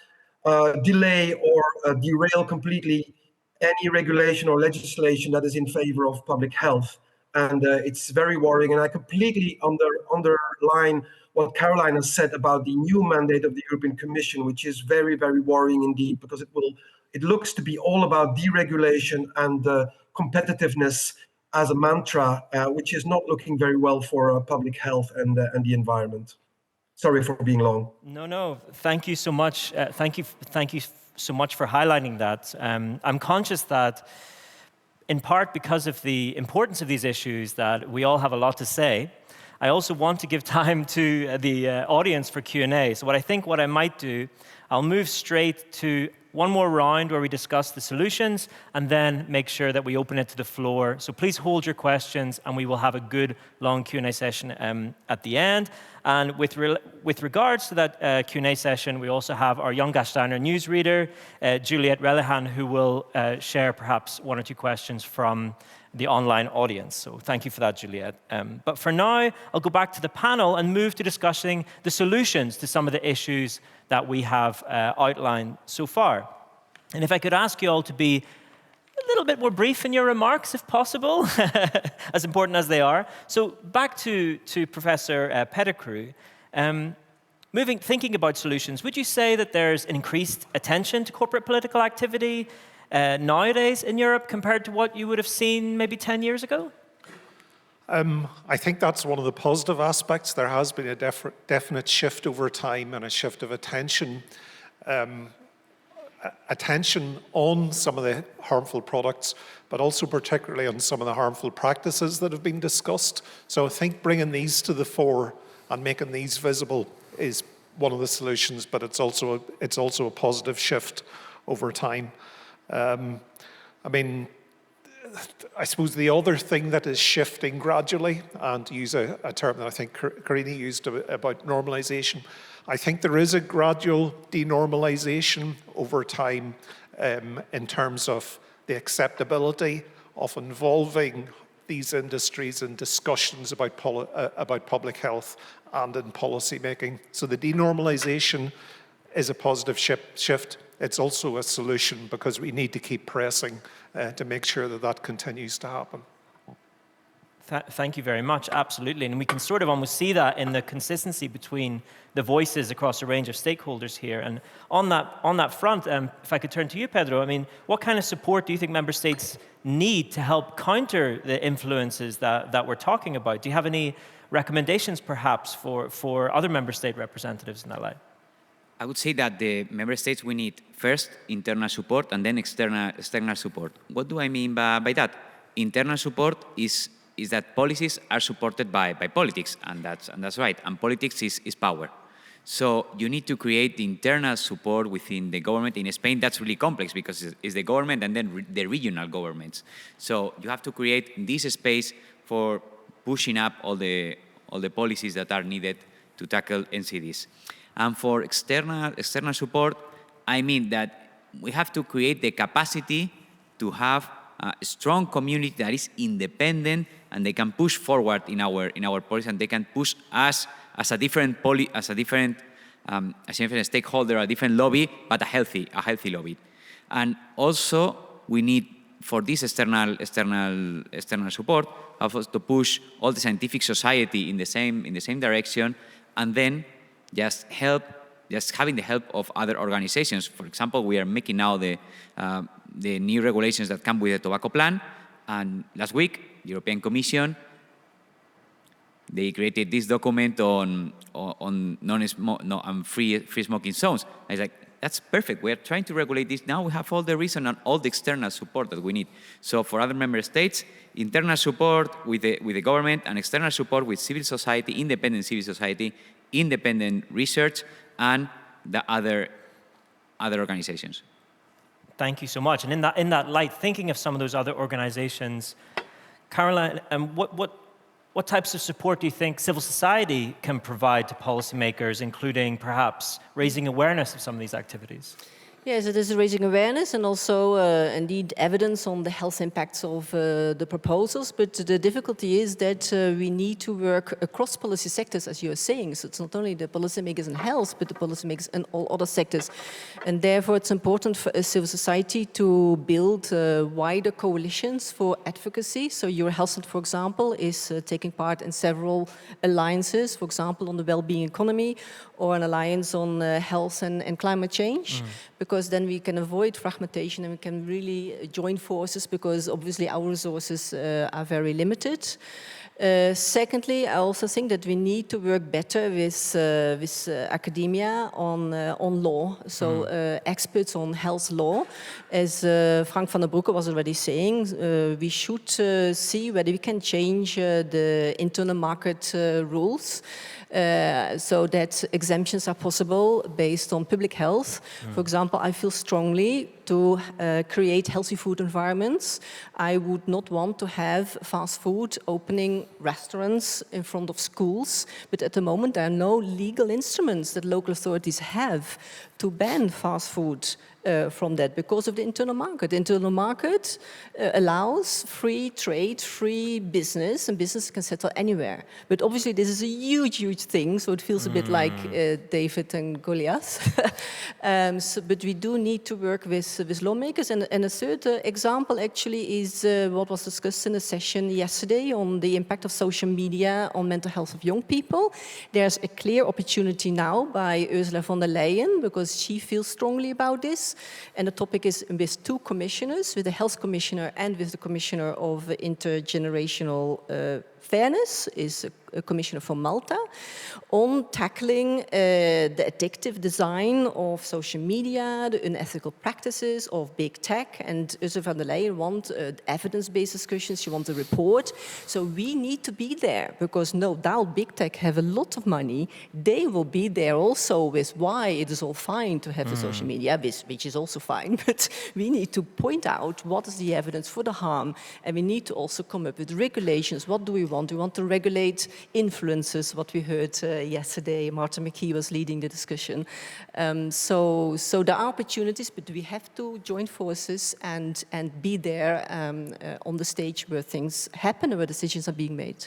delay, or derail completely any regulation or legislation that is in favor of public health. And it's very worrying. And I completely underline what Caroline has said about the new mandate of the European Commission, which is very worrying indeed, because it looks to be all about deregulation and competitiveness as a mantra, which is not looking very well for public health and the environment. Sorry for being long. No. Thank you so much. Thank you so much for highlighting that. I'm conscious that, in part because of the importance of these issues, that we all have a lot to say. I also want to give time to the audience for Q&A. So what I might do, I'll move straight to one more round where we discuss the solutions and then make sure that we open it to the floor. So please hold your questions and we will have a good long Q&A session at the end. And with regards to that Q&A session, we also have our Young Gasteiner newsreader, Juliette Relihan, who will share perhaps one or two questions from the online audience. So thank you for that, Juliette. But for now, I'll go back to the panel and move to discussing the solutions to some of the issues that we have outlined so far. And if I could ask you all to be a little bit more brief in your remarks, if possible, as important as they are. So back to Professor Pettigrew. Thinking about solutions, would you say that there's increased attention to corporate political activity nowadays in Europe compared to what you would have seen maybe 10 years ago? I think that's one of the positive aspects. There has been a definite shift over time and a shift of attention on some of the harmful products, but also particularly on some of the harmful practices that have been discussed. So I think bringing these to the fore and making these visible is one of the solutions, but it's also a positive shift over time. I mean, I suppose the other thing that is shifting gradually, and to use a term that I think Karina used about normalization, I think there is a gradual denormalization over time in terms of the acceptability of involving these industries in discussions about public health and in policy making. So the denormalization is a positive shift. It's also a solution because we need to keep pressing to make sure that that continues to happen. Thank you very much, absolutely. And we can sort of almost see that in the consistency between the voices across a range of stakeholders here. And on that front, if I could turn to you, Pedro, I mean, what kind of support do you think member states need to help counter the influences that we're talking about? Do you have any recommendations, perhaps, for other member state representatives in that light? I would say that the member states, we need first internal support and then external support. What do I mean by that? Internal support is that policies are supported by politics, and that's right. And politics is power. So you need to create the internal support within the government. In Spain, that's really complex because it's the government and then the regional governments. So you have to create this space for pushing up all the policies that are needed to tackle NCDs. And for external support, I mean that we have to create the capacity to have a strong community that is independent and they can push forward in our policy, and they can push us as a different stakeholder, a different lobby, but a healthy lobby. And also we need for this external support to push all the scientific society in the same direction, and then just having the help of other organizations. For example, we are making now the new regulations that come with the tobacco plan, and last week, the European Commission, they created this document on free smoking zones. I was like, that's perfect. We are trying to regulate this. Now we have all the reason and all the external support that we need. So for other member states, internal support with the government and external support with civil society, independent civil society, independent research, and the other organizations. Thank you so much. And in that light, thinking of some of those other organizations, Caroline, what types of support do you think civil society can provide to policymakers, including perhaps raising awareness of some of these activities? Yes, it is raising awareness and also indeed evidence on the health impacts of the proposals. But the difficulty is that we need to work across policy sectors, as you are saying. So it's not only the policymakers in health, but the policymakers in all other sectors. And therefore, it's important for civil society to build wider coalitions for advocacy. So Your Health, for example, is taking part in several alliances, for example, on the well-being economy, or an alliance on health and climate change, because then we can avoid fragmentation and we can really join forces, because obviously our resources are very limited. Secondly, I also think that we need to work better with academia on law, so experts on health law. As Frank van der Broeke was already saying, we should see whether we can change the internal market rules, so that exemptions are possible based on public health. For example, I feel strongly to create healthy food environments. I would not want to have fast food opening restaurants in front of schools, but at the moment there are no legal instruments that local authorities have to ban fast food from that because of the internal market. The internal market allows free trade, free business, and business can settle anywhere. But obviously this is a huge, huge thing, so it feels a bit like David and Goliath. But we do need to work with with lawmakers. And a third example actually is what was discussed in a session yesterday on the impact of social media on mental health of young people. There's a clear opportunity now by Ursula von der Leyen because she feels strongly about this. And the topic is with two commissioners, with the health commissioner and with the commissioner of intergenerational fairness, is a commissioner from Malta, on tackling the addictive design of social media, the unethical practices of big tech. And Ursula von der Leyen wants evidence-based discussions, she wants a report. So we need to be there because no doubt big tech have a lot of money. They will be there also with why it is all fine to have the social media, which is also fine, but we need to point out what is the evidence for the harm, and we need to also come up with regulations. What do we want? We want to regulate influences, what we heard yesterday. Martin McKee was leading the discussion. So there are opportunities, but we have to join forces and be there on the stage where things happen and where decisions are being made.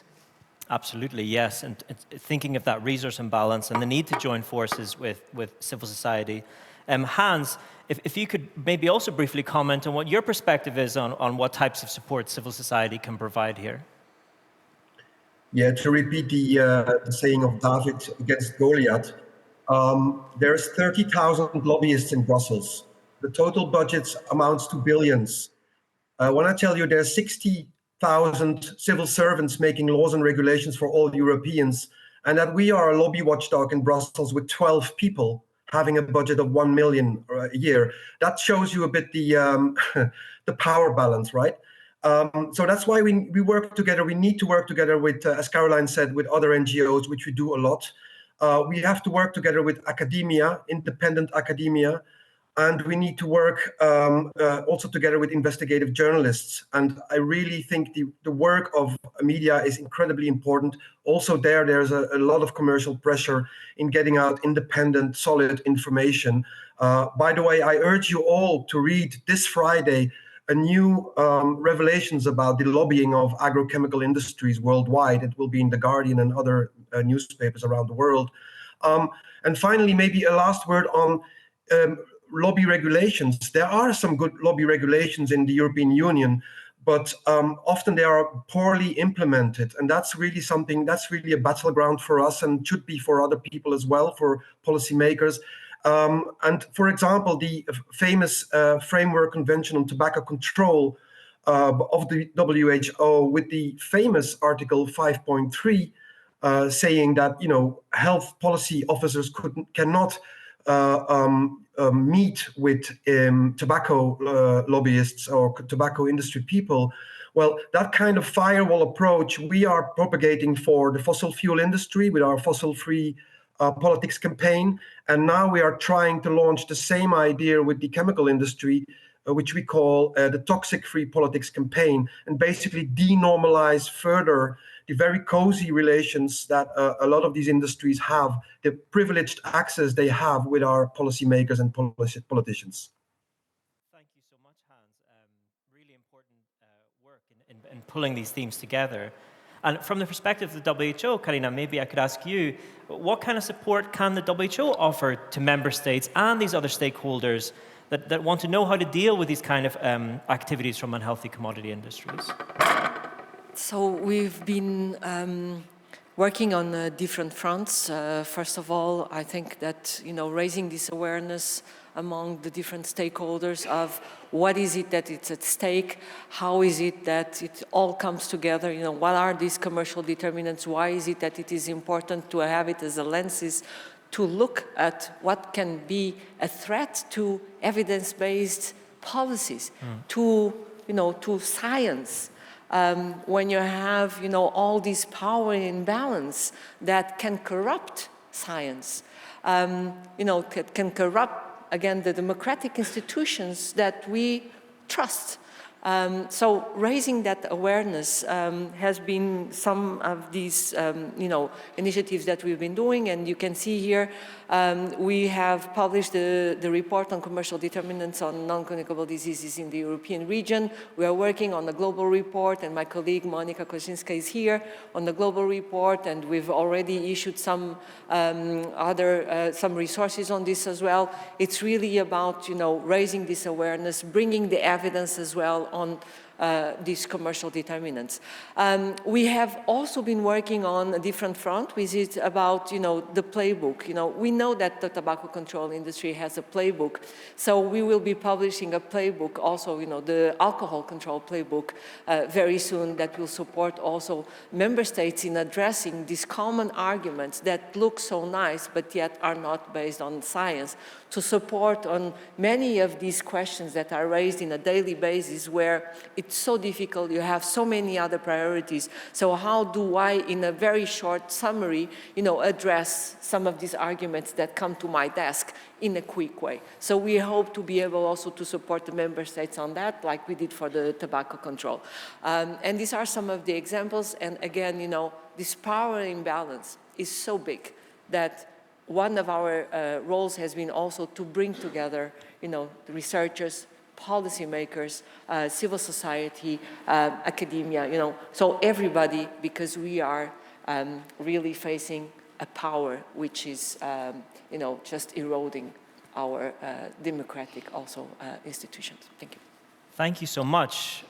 Absolutely, yes. And thinking of that resource imbalance and the need to join forces with civil society. Hans, if you could maybe also briefly comment on what your perspective is on what types of support civil society can provide here. Yeah, to repeat the saying of David against Goliath, there's 30,000 lobbyists in Brussels. The total budget amounts to billions. When I tell you there's 60,000 civil servants making laws and regulations for all Europeans, and that we are a lobby watchdog in Brussels with 12 people having a budget of 1 million a year, that shows you a bit the the power balance, right? So that's why we work together. We need to work together with, as Caroline said, with other NGOs, which we do a lot. We have to work together with academia, independent academia, and we need to work also together with investigative journalists. And I really think the work of media is incredibly important. Also there's a lot of commercial pressure in getting out independent, solid information. By the way, I urge you all to read this Friday a new revelations about the lobbying of agrochemical industries worldwide. It will be in The Guardian and other newspapers around the world. And finally, maybe a last word on lobby regulations. There are some good lobby regulations in the European Union, but often they are poorly implemented. And that's really something, that's really a battleground for us and should be for other people as well, for policymakers. And for example, the famous Framework Convention on Tobacco Control of the WHO, with the famous Article 5.3 saying that, you know, health policy officers cannot meet with tobacco lobbyists or tobacco industry people. Well, that kind of firewall approach we are propagating for the fossil fuel industry with our fossil-free politics campaign. And now we are trying to launch the same idea with the chemical industry, which we call the toxic-free politics campaign, and basically denormalize further the very cozy relations that a lot of these industries have, the privileged access they have with our policymakers and politicians. Thank you so much, Hans. Really important work in pulling these themes together. And from the perspective of the WHO, Karina, maybe I could ask you, what kind of support can the WHO offer to member states and these other stakeholders that want to know how to deal with these kind of activities from unhealthy commodity industries? So we've been working on different fronts. First of all, I think that, you know, raising this awareness among the different stakeholders of what is it that it's at stake, how is it that it all comes together, you know, what are these commercial determinants, why is it that it is important to have it as a lenses to look at what can be a threat to evidence-based policies, to, you know, to science. When you have, you know, all this power imbalance that can corrupt science, you know, can corrupt, again, the democratic institutions that we trust. So raising that awareness has been some of these, initiatives that we've been doing, and you can see here we have published the report on commercial determinants on non-communicable diseases in the European region. We are working on the global report, and my colleague Monika Kozinska is here on the global report, and we've already issued some some resources on this as well. It's really about raising this awareness, bringing the evidence as well on these commercial determinants. We have also been working on a different front, which is about the playbook. We know that the tobacco control industry has a playbook, so we will be publishing a playbook also, the alcohol control playbook very soon, that will support also member states in addressing these common arguments that look so nice but yet are not based on science, to support on many of these questions that are raised in a daily basis, where it's so difficult, you have so many other priorities. So how do I, in a very short summary, address some of these arguments that come to my desk in a quick way? So we hope to be able also to support the member states on that, like we did for the tobacco control. And these are some of the examples. And again, this power imbalance is so big that one of our roles has been also to bring together, the researchers, policymakers, civil society, academia, so everybody, because we are really facing a power which is, just eroding our democratic also institutions. Thank you. Thank you so much,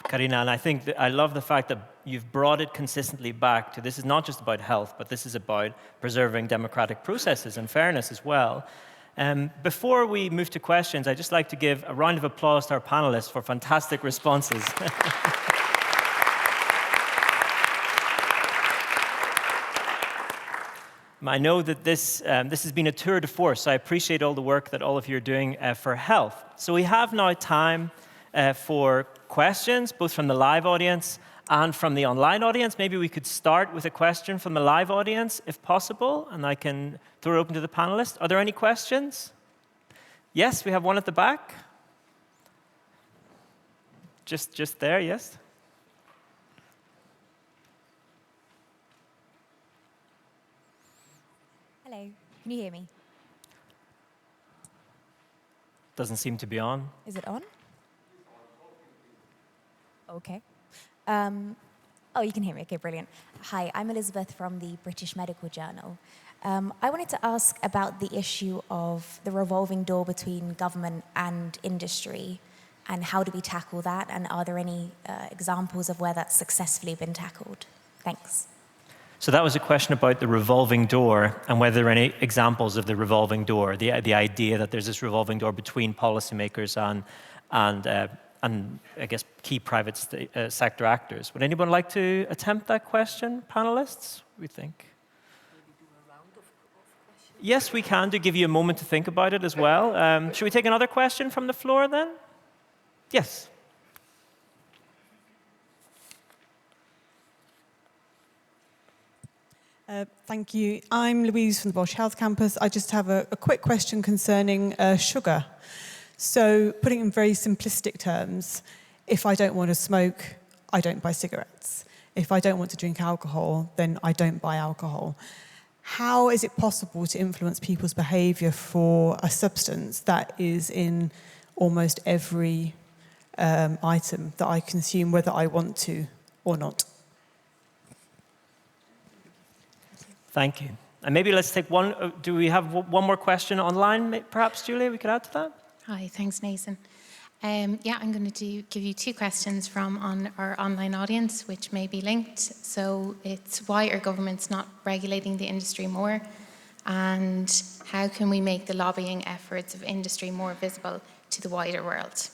Karina, and I think that I love the fact that you've brought it consistently back to this is not just about health, but this is about preserving democratic processes and fairness as well. Before we move to questions, I'd just like to give a round of applause to our panelists for fantastic responses. I know that this has been a tour de force, so I appreciate all the work that all of you are doing for health. So we have now time for questions, both from the live audience and from the online audience. Maybe we could start with a question from the live audience, if possible, and I can throw it open to the panelists. Are there any questions? Yes, we have one at the back. Just there, yes. Hello, can you hear me? Doesn't seem to be on. Is it on? Okay. Oh, you can hear me. Okay, brilliant. Hi, I'm Elizabeth from the British Medical Journal. I wanted to ask about the issue of the revolving door between government and industry, and how do we tackle that, and are there any examples of where that's successfully been tackled? Thanks. So that was a question about the revolving door and whether there are any examples of the revolving door, the idea that there's this revolving door between policymakers and I guess key private sector actors. Would anyone like to attempt that question, panelists? We think. Yes, we can, to give you a moment to think about it as well. Should we take another question from the floor then? Yes. Thank you. I'm Louise from the Bosch Health Campus. I just have a quick question concerning sugar. So putting it in very simplistic terms, if I don't want to smoke, I don't buy cigarettes. If I don't want to drink alcohol, then I don't buy alcohol. How is it possible to influence people's behaviour for a substance that is in almost every item that I consume, whether I want to or not? Thank you. And maybe let's take one. Do we have one more question online, perhaps, Julia? We could add to that? Hi, thanks, Nathan. Yeah, I'm going to give you two questions from our online audience, which may be linked. So it's, why are governments not regulating the industry more? And how can we make the lobbying efforts of industry more visible to the wider world?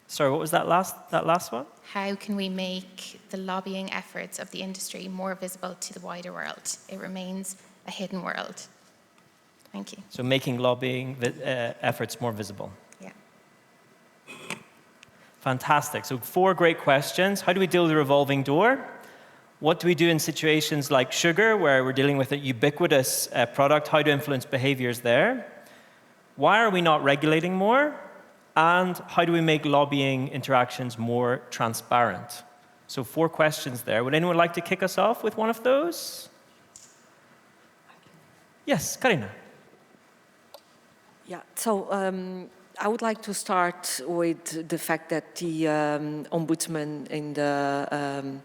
Sorry, what was that last one? How can we make the lobbying efforts of the industry more visible to the wider world? It remains a hidden world. Thank you. So making lobbying efforts more visible. Yeah. Fantastic. So 4 great questions. How do we deal with the revolving door? What do we do in situations like sugar, where we're dealing with a ubiquitous product? How to influence behaviors there? Why are we not regulating more? And how do we make lobbying interactions more transparent? So 4 questions there. Would anyone like to kick us off with one of those? Yes, Karina. Yeah, so I would like to start with the fact that the Ombudsman in the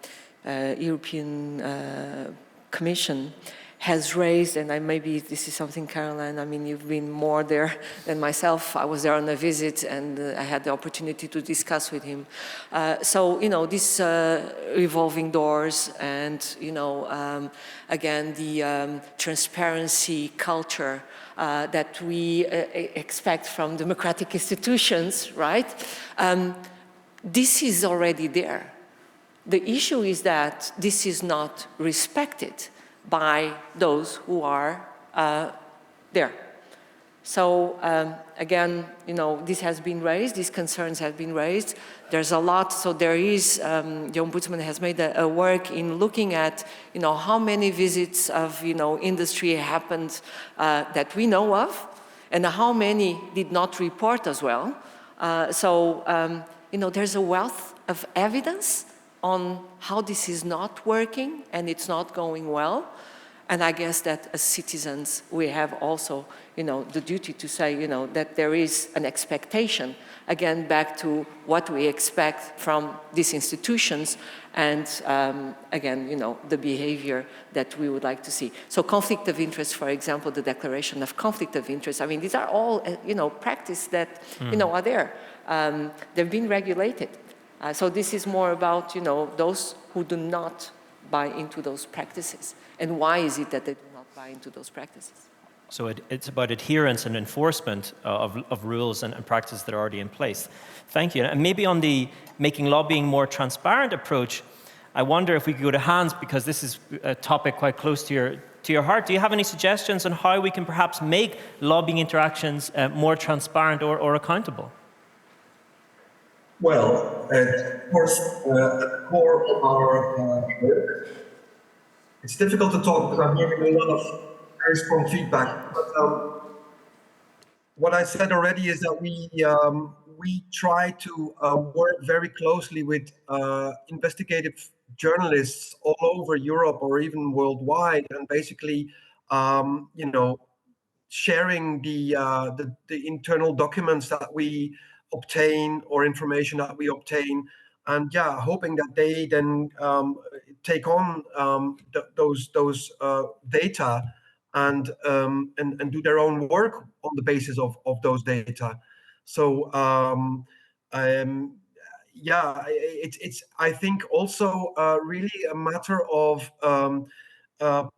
European Commission has raised, and maybe this is something, Caroline, I mean, you've been more there than myself. I was there on a visit and I had the opportunity to discuss with him. So, you know, these revolving doors and, you know, again, the transparency culture that we expect from democratic institutions, right? This is already there. The issue is that this is not respected by those who are there. So again, you know, this has been raised, these concerns have been raised. There's a lot, so there is, the Ombudsman has made a work in looking at, you know, how many visits of, you know, industry happened that we know of, and how many did not report as well. You know, there's a wealth of evidence on how this is not working and it's not going well. And I guess that as citizens, we have also, you know, the duty to say, you know, that there is an expectation, again, back to what we expect from these institutions and, again, you know, the behavior that we would like to see. So conflict of interest, for example, the declaration of conflict of interest, I mean, these are all, you know, practice that, you know, are there. They've been regulated. So this is more about, you know, those who do not buy into those practices. And why is it that they do not buy into those practices? So it's about adherence and enforcement of rules and practices that are already in place. Thank you. And maybe on the making lobbying more transparent approach, I wonder if we could go to Hans, because this is a topic quite close to your heart. Do you have any suggestions on how we can perhaps make lobbying interactions more transparent or accountable? Well, of course, at the core of our work, it's difficult to talk because I'm hearing a lot of very strong feedback. But what I said already is that we try to work very closely with investigative journalists all over Europe or even worldwide, and basically, you know, sharing the internal documents that we obtain or information that we obtain, and yeah, hoping that they then take on those data and do their own work on the basis of those data. So yeah, it's I think also really a matter of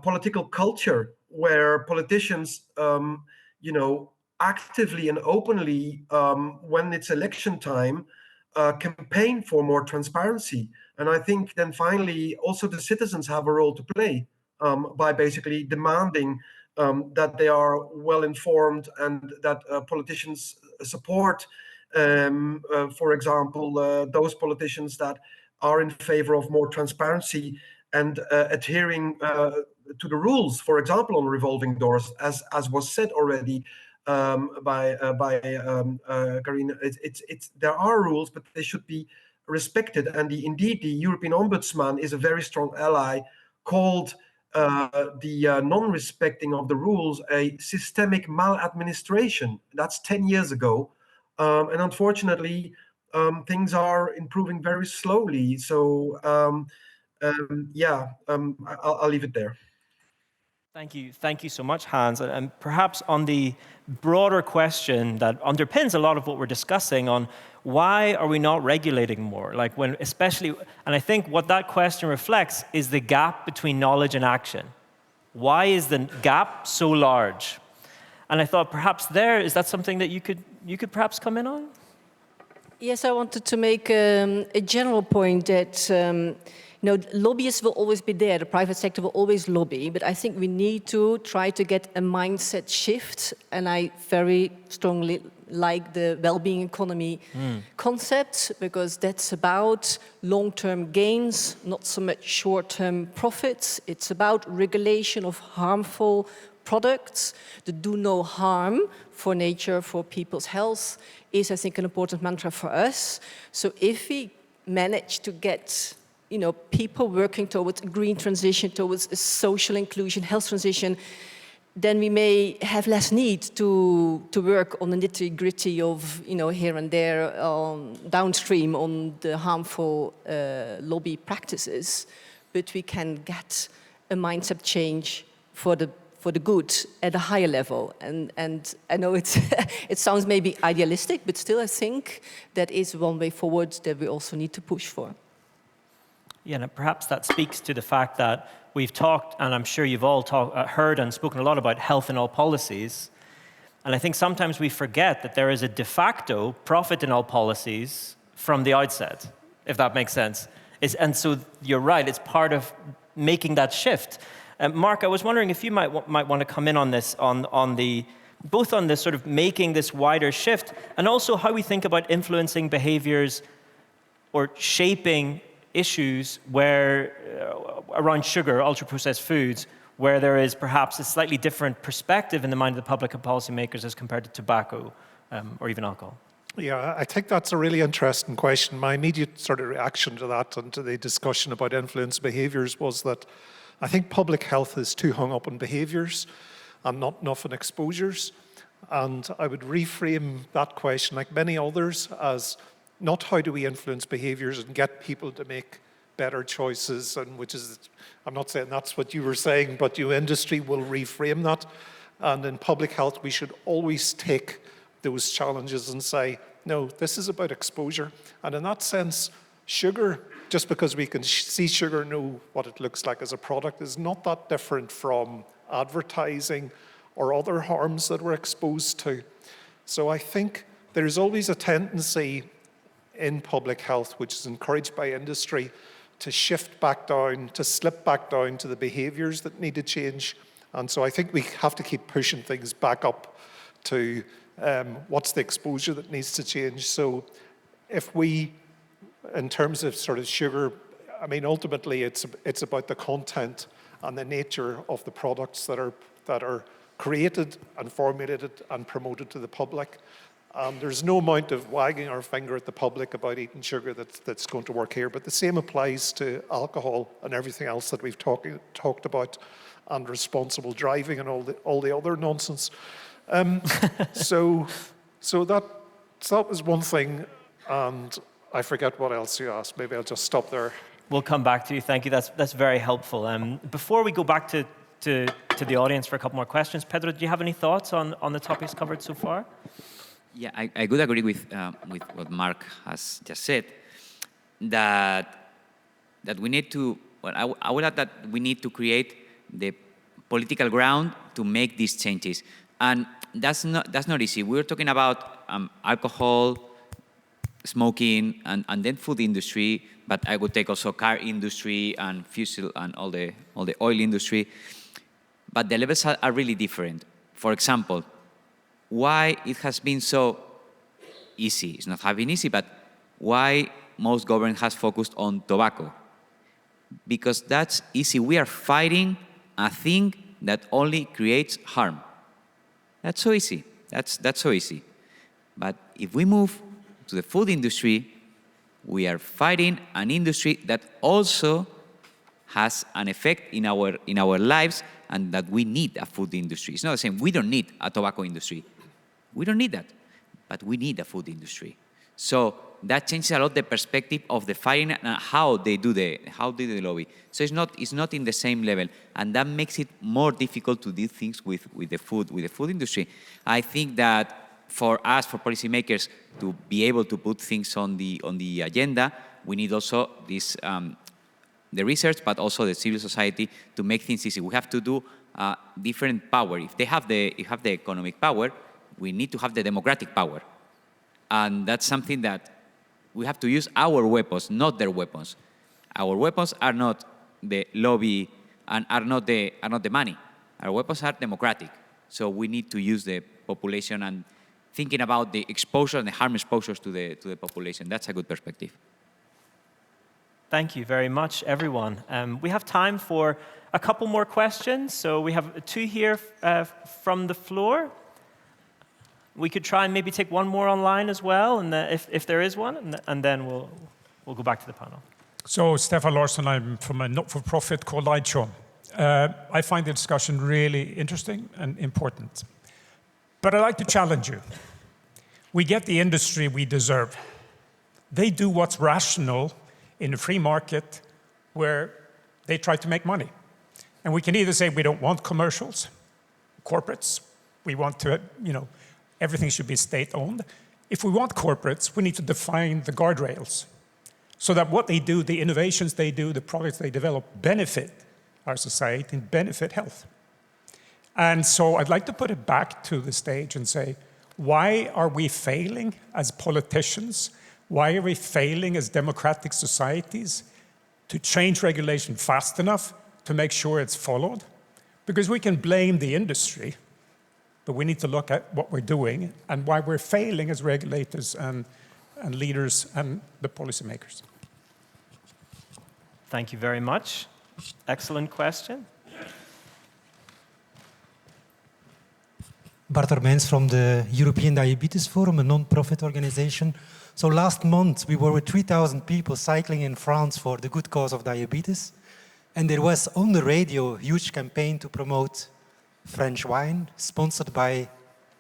political culture where politicians, you know, actively and openly, when it's election time, campaign for more transparency. And I think then finally also the citizens have a role to play by basically demanding that they are well informed and that politicians support, for example, those politicians that are in favor of more transparency and adhering to the rules, for example, on revolving doors, as was said already by Karina. There are rules, but they should be respected. And indeed, the European Ombudsman is a very strong ally, called the non-respecting of the rules a systemic maladministration. That's 10 years ago. And unfortunately, things are improving very slowly. So yeah, I'll leave it there. Thank you so much, Hans. And perhaps on the broader question that underpins a lot of what we're discussing on why are we not regulating more? Like when, especially, and I think what that question reflects is the gap between knowledge and action. Why is the gap so large? And I thought perhaps is that something that you could perhaps come in on? Yes, I wanted to make a general point that you know, lobbyists will always be there. The private sector will always lobby, but I think we need to try to get a mindset shift. And I very strongly like the well-being economy concept, because that's about long-term gains, not so much short-term profits. It's about regulation of harmful products that do no harm for nature, for people's health, is, I think, an important mantra for us. So if we manage to get people working towards a green transition, towards a social inclusion, health transition, then we may have less need to work on the nitty-gritty of, here and there, downstream on the harmful lobby practices. But we can get a mindset change for the good at a higher level. And I know it sounds maybe idealistic, but still I think that is one way forward that we also need to push for. Yeah, and perhaps that speaks to the fact that we've talked, and I'm sure you've all heard and spoken a lot about health in all policies. And I think sometimes we forget that there is a de facto profit in all policies from the outset, if that makes sense. And so you're right, it's part of making that shift. Mark, I was wondering if you might want to come in on this, both on this sort of making this wider shift, and also how we think about influencing behaviors or shaping issues where around sugar, ultra-processed foods, where there is perhaps a slightly different perspective in the mind of the public and policymakers as compared to tobacco or even alcohol. Yeah, I think that's a really interesting question. My immediate sort of reaction to that and to the discussion about influence behaviours was that I think public health is too hung up on behaviours and not enough on exposures. And I would reframe that question, like many others, as not how do we influence behaviours and get people to make better choices, and which is, I'm not saying that's what you were saying, but industry will reframe that. And in public health, we should always take those challenges and say, no, this is about exposure. And in that sense, sugar, just because we can see sugar, know what it looks like as a product, is not that different from advertising or other harms that we're exposed to. So I think there's always a tendency in public health, which is encouraged by industry, to shift back down, to slip back down to the behaviours that need to change. And so I think we have to keep pushing things back up to what's the exposure that needs to change. So if we, in terms of sort of sugar, I mean, ultimately it's about the content and the nature of the products that are created and formulated and promoted to the public. There's no amount of wagging our finger at the public about eating sugar that's going to work here, but the same applies to alcohol and everything else that we've talked about, and responsible driving and all the other nonsense. So that was one thing, and I forget what else you asked. Maybe I'll just stop there. We'll come back to you. Thank you. That's very helpful. Before we go back to the audience for a couple more questions, Pedro, do you have any thoughts on the topics covered so far? Yeah, I could agree with what Mark has just said, that we need to, well, I would add that we need to create the political ground to make these changes. And that's not easy. We're talking about alcohol, smoking, and then food industry, but I would take also car industry and fossil and all the oil industry. But the levels are really different. For example, why it has been so easy, it's not having easy, but why most government has focused on tobacco? Because that's easy. We are fighting a thing that only creates harm. That's so easy. That's so easy. But if we move to the food industry, we are fighting an industry that also has an effect in our lives, and that we need a food industry. It's not the same. We don't need a tobacco industry. We don't need that, but we need a food industry. So that changes a lot the perspective of the fighting and how they do the lobby. So it's not in the same level, and that makes it more difficult to do things with the food industry. I think that for us, for policymakers, to be able to put things on the agenda, we need also this the research, but also the civil society to make things easy. We have to do different power. If they have the economic power, we need to have the democratic power. And that's something that we have to use our weapons, not their weapons. Our weapons are not the lobby and are not the money. Our weapons are democratic. So we need to use the population and thinking about the exposure and the harm exposures to the population. That's a good perspective. Thank you very much, everyone. We have time for a couple more questions. So we have two here from the floor. We could try and maybe take one more online as well, and if there is one, and then we'll go back to the panel. So, Stefan Larsson, I'm from a not-for-profit called Lightshow. I find the discussion really interesting and important. But I'd like to challenge you. We get the industry we deserve. They do what's rational in a free market where they try to make money. And we can either say we don't want commercials, corporates, we want to, everything should be state-owned. If we want corporates, we need to define the guardrails so that what they do, the innovations they do, the products they develop, benefit our society and benefit health. And so I'd like to put it back to the stage and say, why are we failing as politicians? Why are we failing as democratic societies to change regulation fast enough to make sure it's followed? Because we can blame the industry, but we need to look at what we're doing and why we're failing as regulators and leaders and the policymakers. Thank you very much. Excellent question. Bart Ormijns from the European Diabetes Forum, a non-profit organization. So last month, we were with 3,000 people cycling in France for the good cause of diabetes. And there was on the radio a huge campaign to promote French wine, sponsored by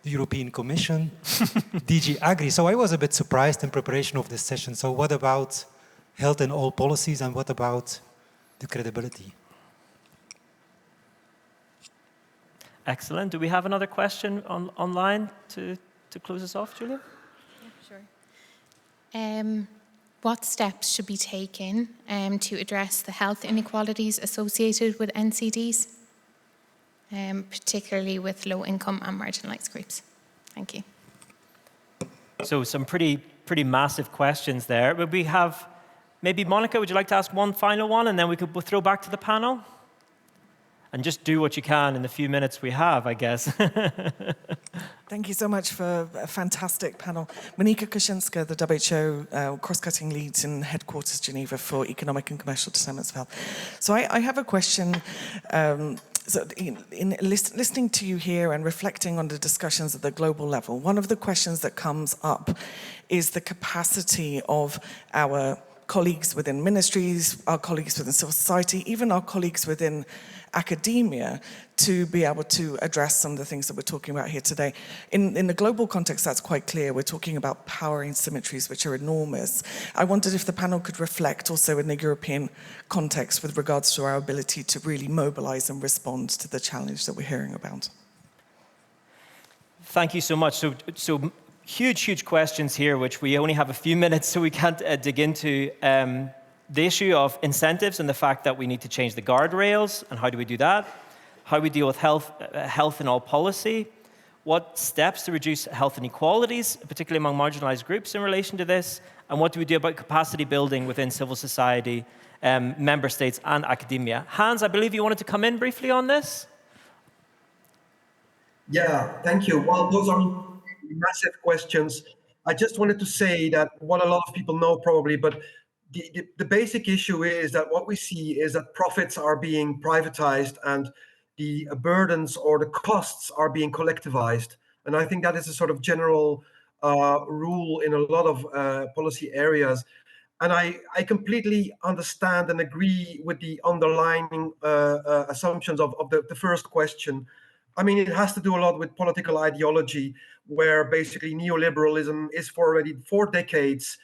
the European Commission, DG Agri. So I was a bit surprised in preparation of this session. So what about health in all policies, and what about the credibility? Excellent. Do we have another question online to close us off, Julia? Yeah, sure. What steps should be taken to address the health inequalities associated with NCDs, particularly with low-income and marginalised groups? Thank you. So some pretty massive questions there. But we have, maybe Monica, would you like to ask one final one, and then we could throw back to the panel? And just do what you can in the few minutes we have, I guess. Thank you so much for a fantastic panel. Monika Kosinska, the WHO cross-cutting leads in headquarters Geneva for economic and commercial determinants of health. So I have a question. So in listening to you here and reflecting on the discussions at the global level, one of the questions that comes up is the capacity of our colleagues within ministries, our colleagues within civil society, even our colleagues within academia to be able to address some of the things that we're talking about here today. In the global context, that's quite clear. We're talking about power asymmetries, which are enormous. I wondered if the panel could reflect also in the European context with regards to our ability to really mobilize and respond to the challenge that we're hearing about. Thank you so much. So huge questions here, which we only have a few minutes, so we can't dig into. The issue of incentives and the fact that we need to change the guardrails, and how do we do that? How we deal with health in all policy? What steps to reduce health inequalities, particularly among marginalized groups in relation to this? And what do we do about capacity building within civil society, member states and academia? Hans, I believe you wanted to come in briefly on this? Yeah, thank you. Well, those are massive questions. I just wanted to say that what a lot of people know probably, but the basic issue is that what we see is that profits are being privatized and the burdens or the costs are being collectivized. And I think that is a sort of general rule in a lot of policy areas. And I completely understand and agree with the underlying assumptions of the first question. I mean, it has to do a lot with political ideology, where basically neoliberalism is for already 4 decades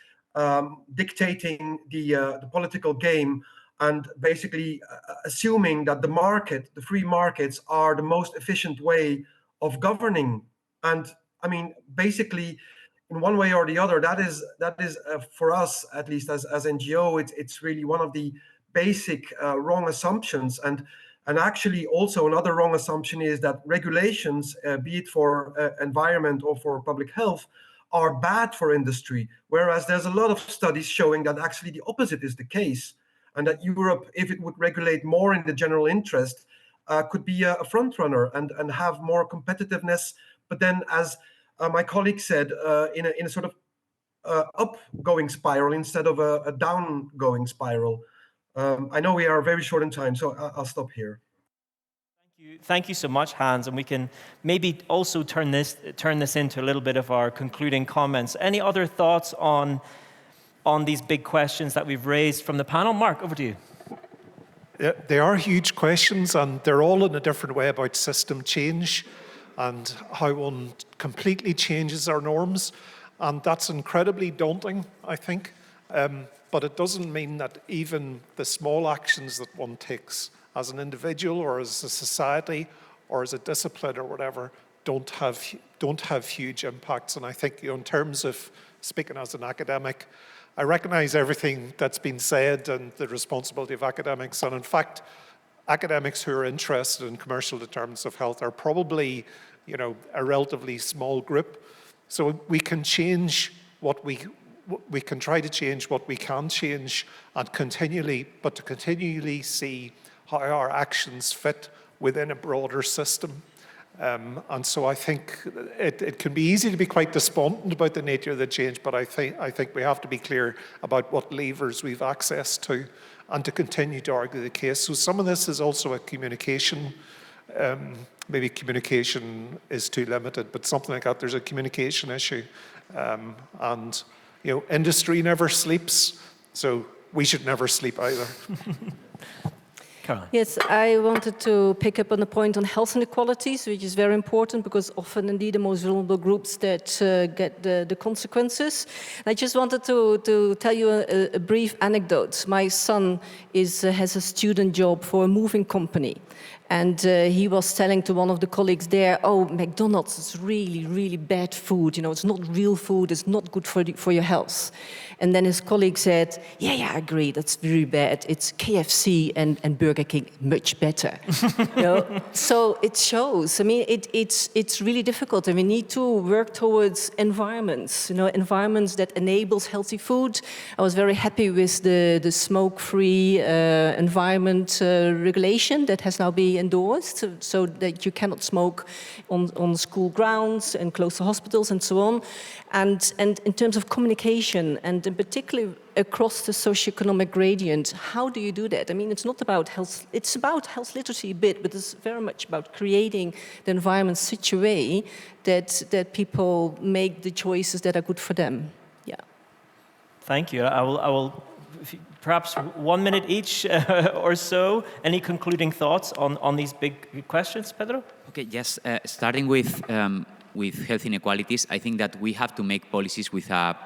dictating the political game, and basically assuming that the market, the free markets, are the most efficient way of governing. And I mean, basically, in one way or the other, that is for us, at least as NGO, it's really one of the basic wrong assumptions. And actually, also another wrong assumption is that regulations, be it for environment or for public health, are bad for industry, whereas there's a lot of studies showing that actually the opposite is the case, and that Europe, if it would regulate more in the general interest, could be a front runner and have more competitiveness. But then, as my colleague said, in a sort of upgoing spiral instead of a downgoing spiral. I know we are very short in time, so I'll stop here. Thank you so much, Hans, and we can maybe also turn this into a little bit of our concluding comments. Any other thoughts on these big questions that we've raised from the panel? Mark, over to you. Yeah, they are huge questions, and they're all in a different way about system change and how one completely changes our norms. And that's incredibly daunting, I think. But it doesn't mean that even the small actions that one takes as an individual or as a society or as a discipline or whatever don't have huge impacts. And I think, in terms of speaking as an academic, I recognize everything that's been said and the responsibility of academics. And in fact, academics who are interested in commercial determinants of health are probably, a relatively small group. So we can change we can try to change what we can change, and to continually see how our actions fit within a broader system. And so I think it can be easy to be quite despondent about the nature of the change, but I think we have to be clear about what levers we've access to and to continue to argue the case. So some of this is also a communication, maybe communication is too limited, but something like that, there's a communication issue. And industry never sleeps, so we should never sleep either. Caroline. Yes, I wanted to pick up on the point on health inequalities, which is very important because often indeed the most vulnerable groups that get the consequences. I just wanted to tell you a brief anecdote. My son has a student job for a moving company. And he was telling to one of the colleagues there, oh, McDonald's is really, really bad food. It's not real food. It's not good for your health. And then his colleague said, yeah, I agree. That's very bad. It's KFC and Burger King, much better. So it shows. I mean, it's really difficult. And we need to work towards environments, environments that enables healthy food. I was very happy with the smoke-free environment regulation that has now been endorsed, so that you cannot smoke on school grounds and close to hospitals and so on. And in terms of communication, and in particular across the socioeconomic gradient, how do you do that? I mean, it's not about health, it's about health literacy a bit, but it's very much about creating the environment such a way that people make the choices that are good for them. Yeah. Thank you. I will perhaps 1 minute each or so. Any concluding thoughts on these big questions, Pedro? Okay, yes. Starting with health inequalities, I think that we have to make policies with a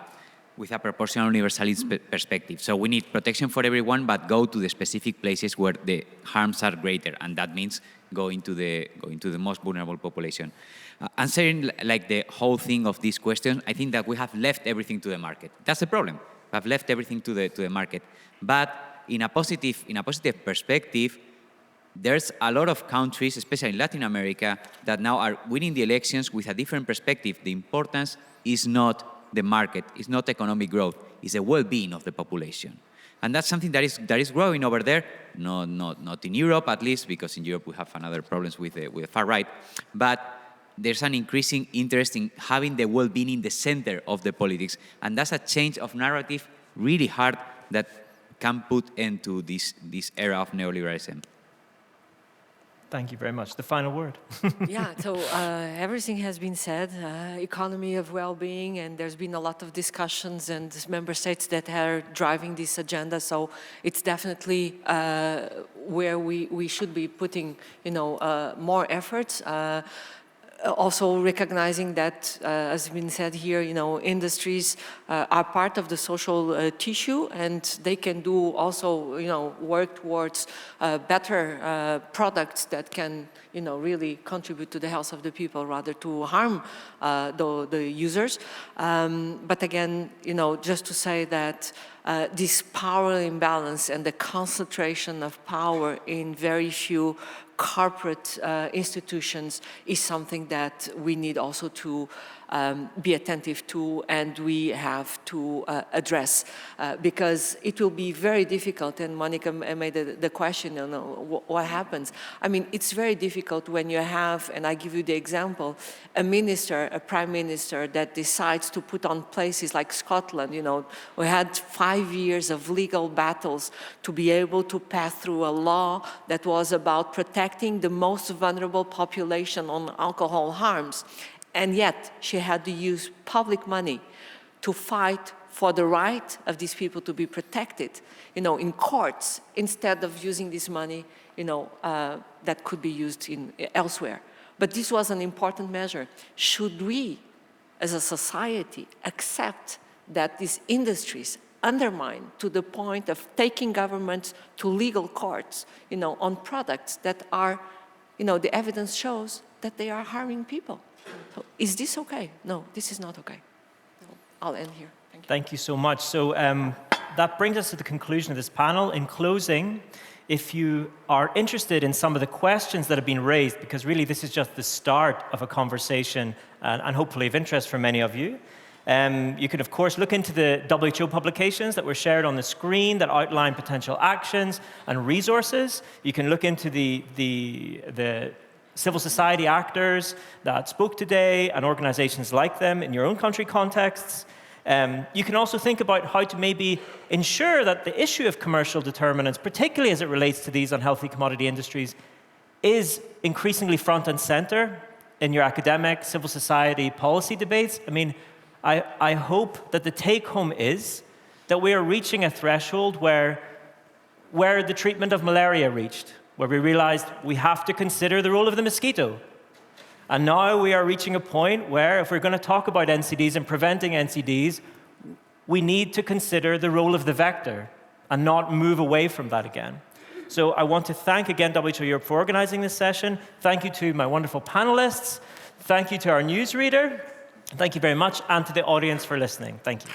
proportional universalist perspective. So we need protection for everyone, but go to the specific places where the harms are greater, and that means going to the most vulnerable population. Answering like the whole thing of this question, I think that we have left everything to the market. That's the problem. We have left everything to the market. But in a positive perspective, there's a lot of countries, especially in Latin America, that now are winning the elections with a different perspective. The importance is not the market, it's not economic growth, it's the well-being of the population. And that's something that is growing over there, not in Europe at least, because in Europe we have another problems with the far right, but there's an increasing interest in having the well-being in the center of the politics. And that's a change of narrative really hard that can put end to this era of neoliberalism. Thank you very much. The final word. Yeah, so everything has been said, economy of well-being, and there's been a lot of discussions and member states that are driving this agenda, so it's definitely where we should be putting, more efforts. Also recognizing that, as has been said here, industries are part of the social tissue, and they can do also, work towards better products that can, really contribute to the health of the people rather to harm the users. But again, just to say that this power imbalance and the concentration of power in very few corporate institutions is something that we need also to be attentive to and we have to address, because it will be very difficult, and Monica made the question, you know, what happens? I mean, it's very difficult when you have, and I give you the example, a minister, a prime minister that decides to put on places like Scotland, you know, we had 5 years of legal battles to be able to pass through a law that was about protecting the most vulnerable population on alcohol harms. And yet she had to use public money to fight for the right of these people to be protected, you know, in courts, instead of using this money, you know, that could be used elsewhere. But this was an important measure. Should we, as a society, accept that these industries undermine to the point of taking governments to legal courts, you know, on products that are, you know, the evidence shows that they are harming people? So is this okay? No, this is not okay. I'll end here. Thank you. Thank you so much. So that brings us to the conclusion of this panel. In closing, if you are interested in some of the questions that have been raised, because really this is just the start of a conversation and hopefully of interest for many of you, you can, of course, look into the WHO publications that were shared on the screen that outline potential actions and resources. You can look into the civil society actors that spoke today and organizations like them in your own country contexts. You can also think about how to maybe ensure that the issue of commercial determinants, particularly as it relates to these unhealthy commodity industries, is increasingly front and center in your academic, civil society policy debates. I mean, I hope that the take-home is that we are reaching a threshold where the treatment of malaria reached, where we realized we have to consider the role of the mosquito. And now we are reaching a point where, if we're going to talk about NCDs and preventing NCDs, we need to consider the role of the vector and not move away from that again. So I want to thank again WHO Europe for organizing this session. Thank you to my wonderful panelists. Thank you to our newsreader. Thank you very much, and to the audience for listening. Thank you.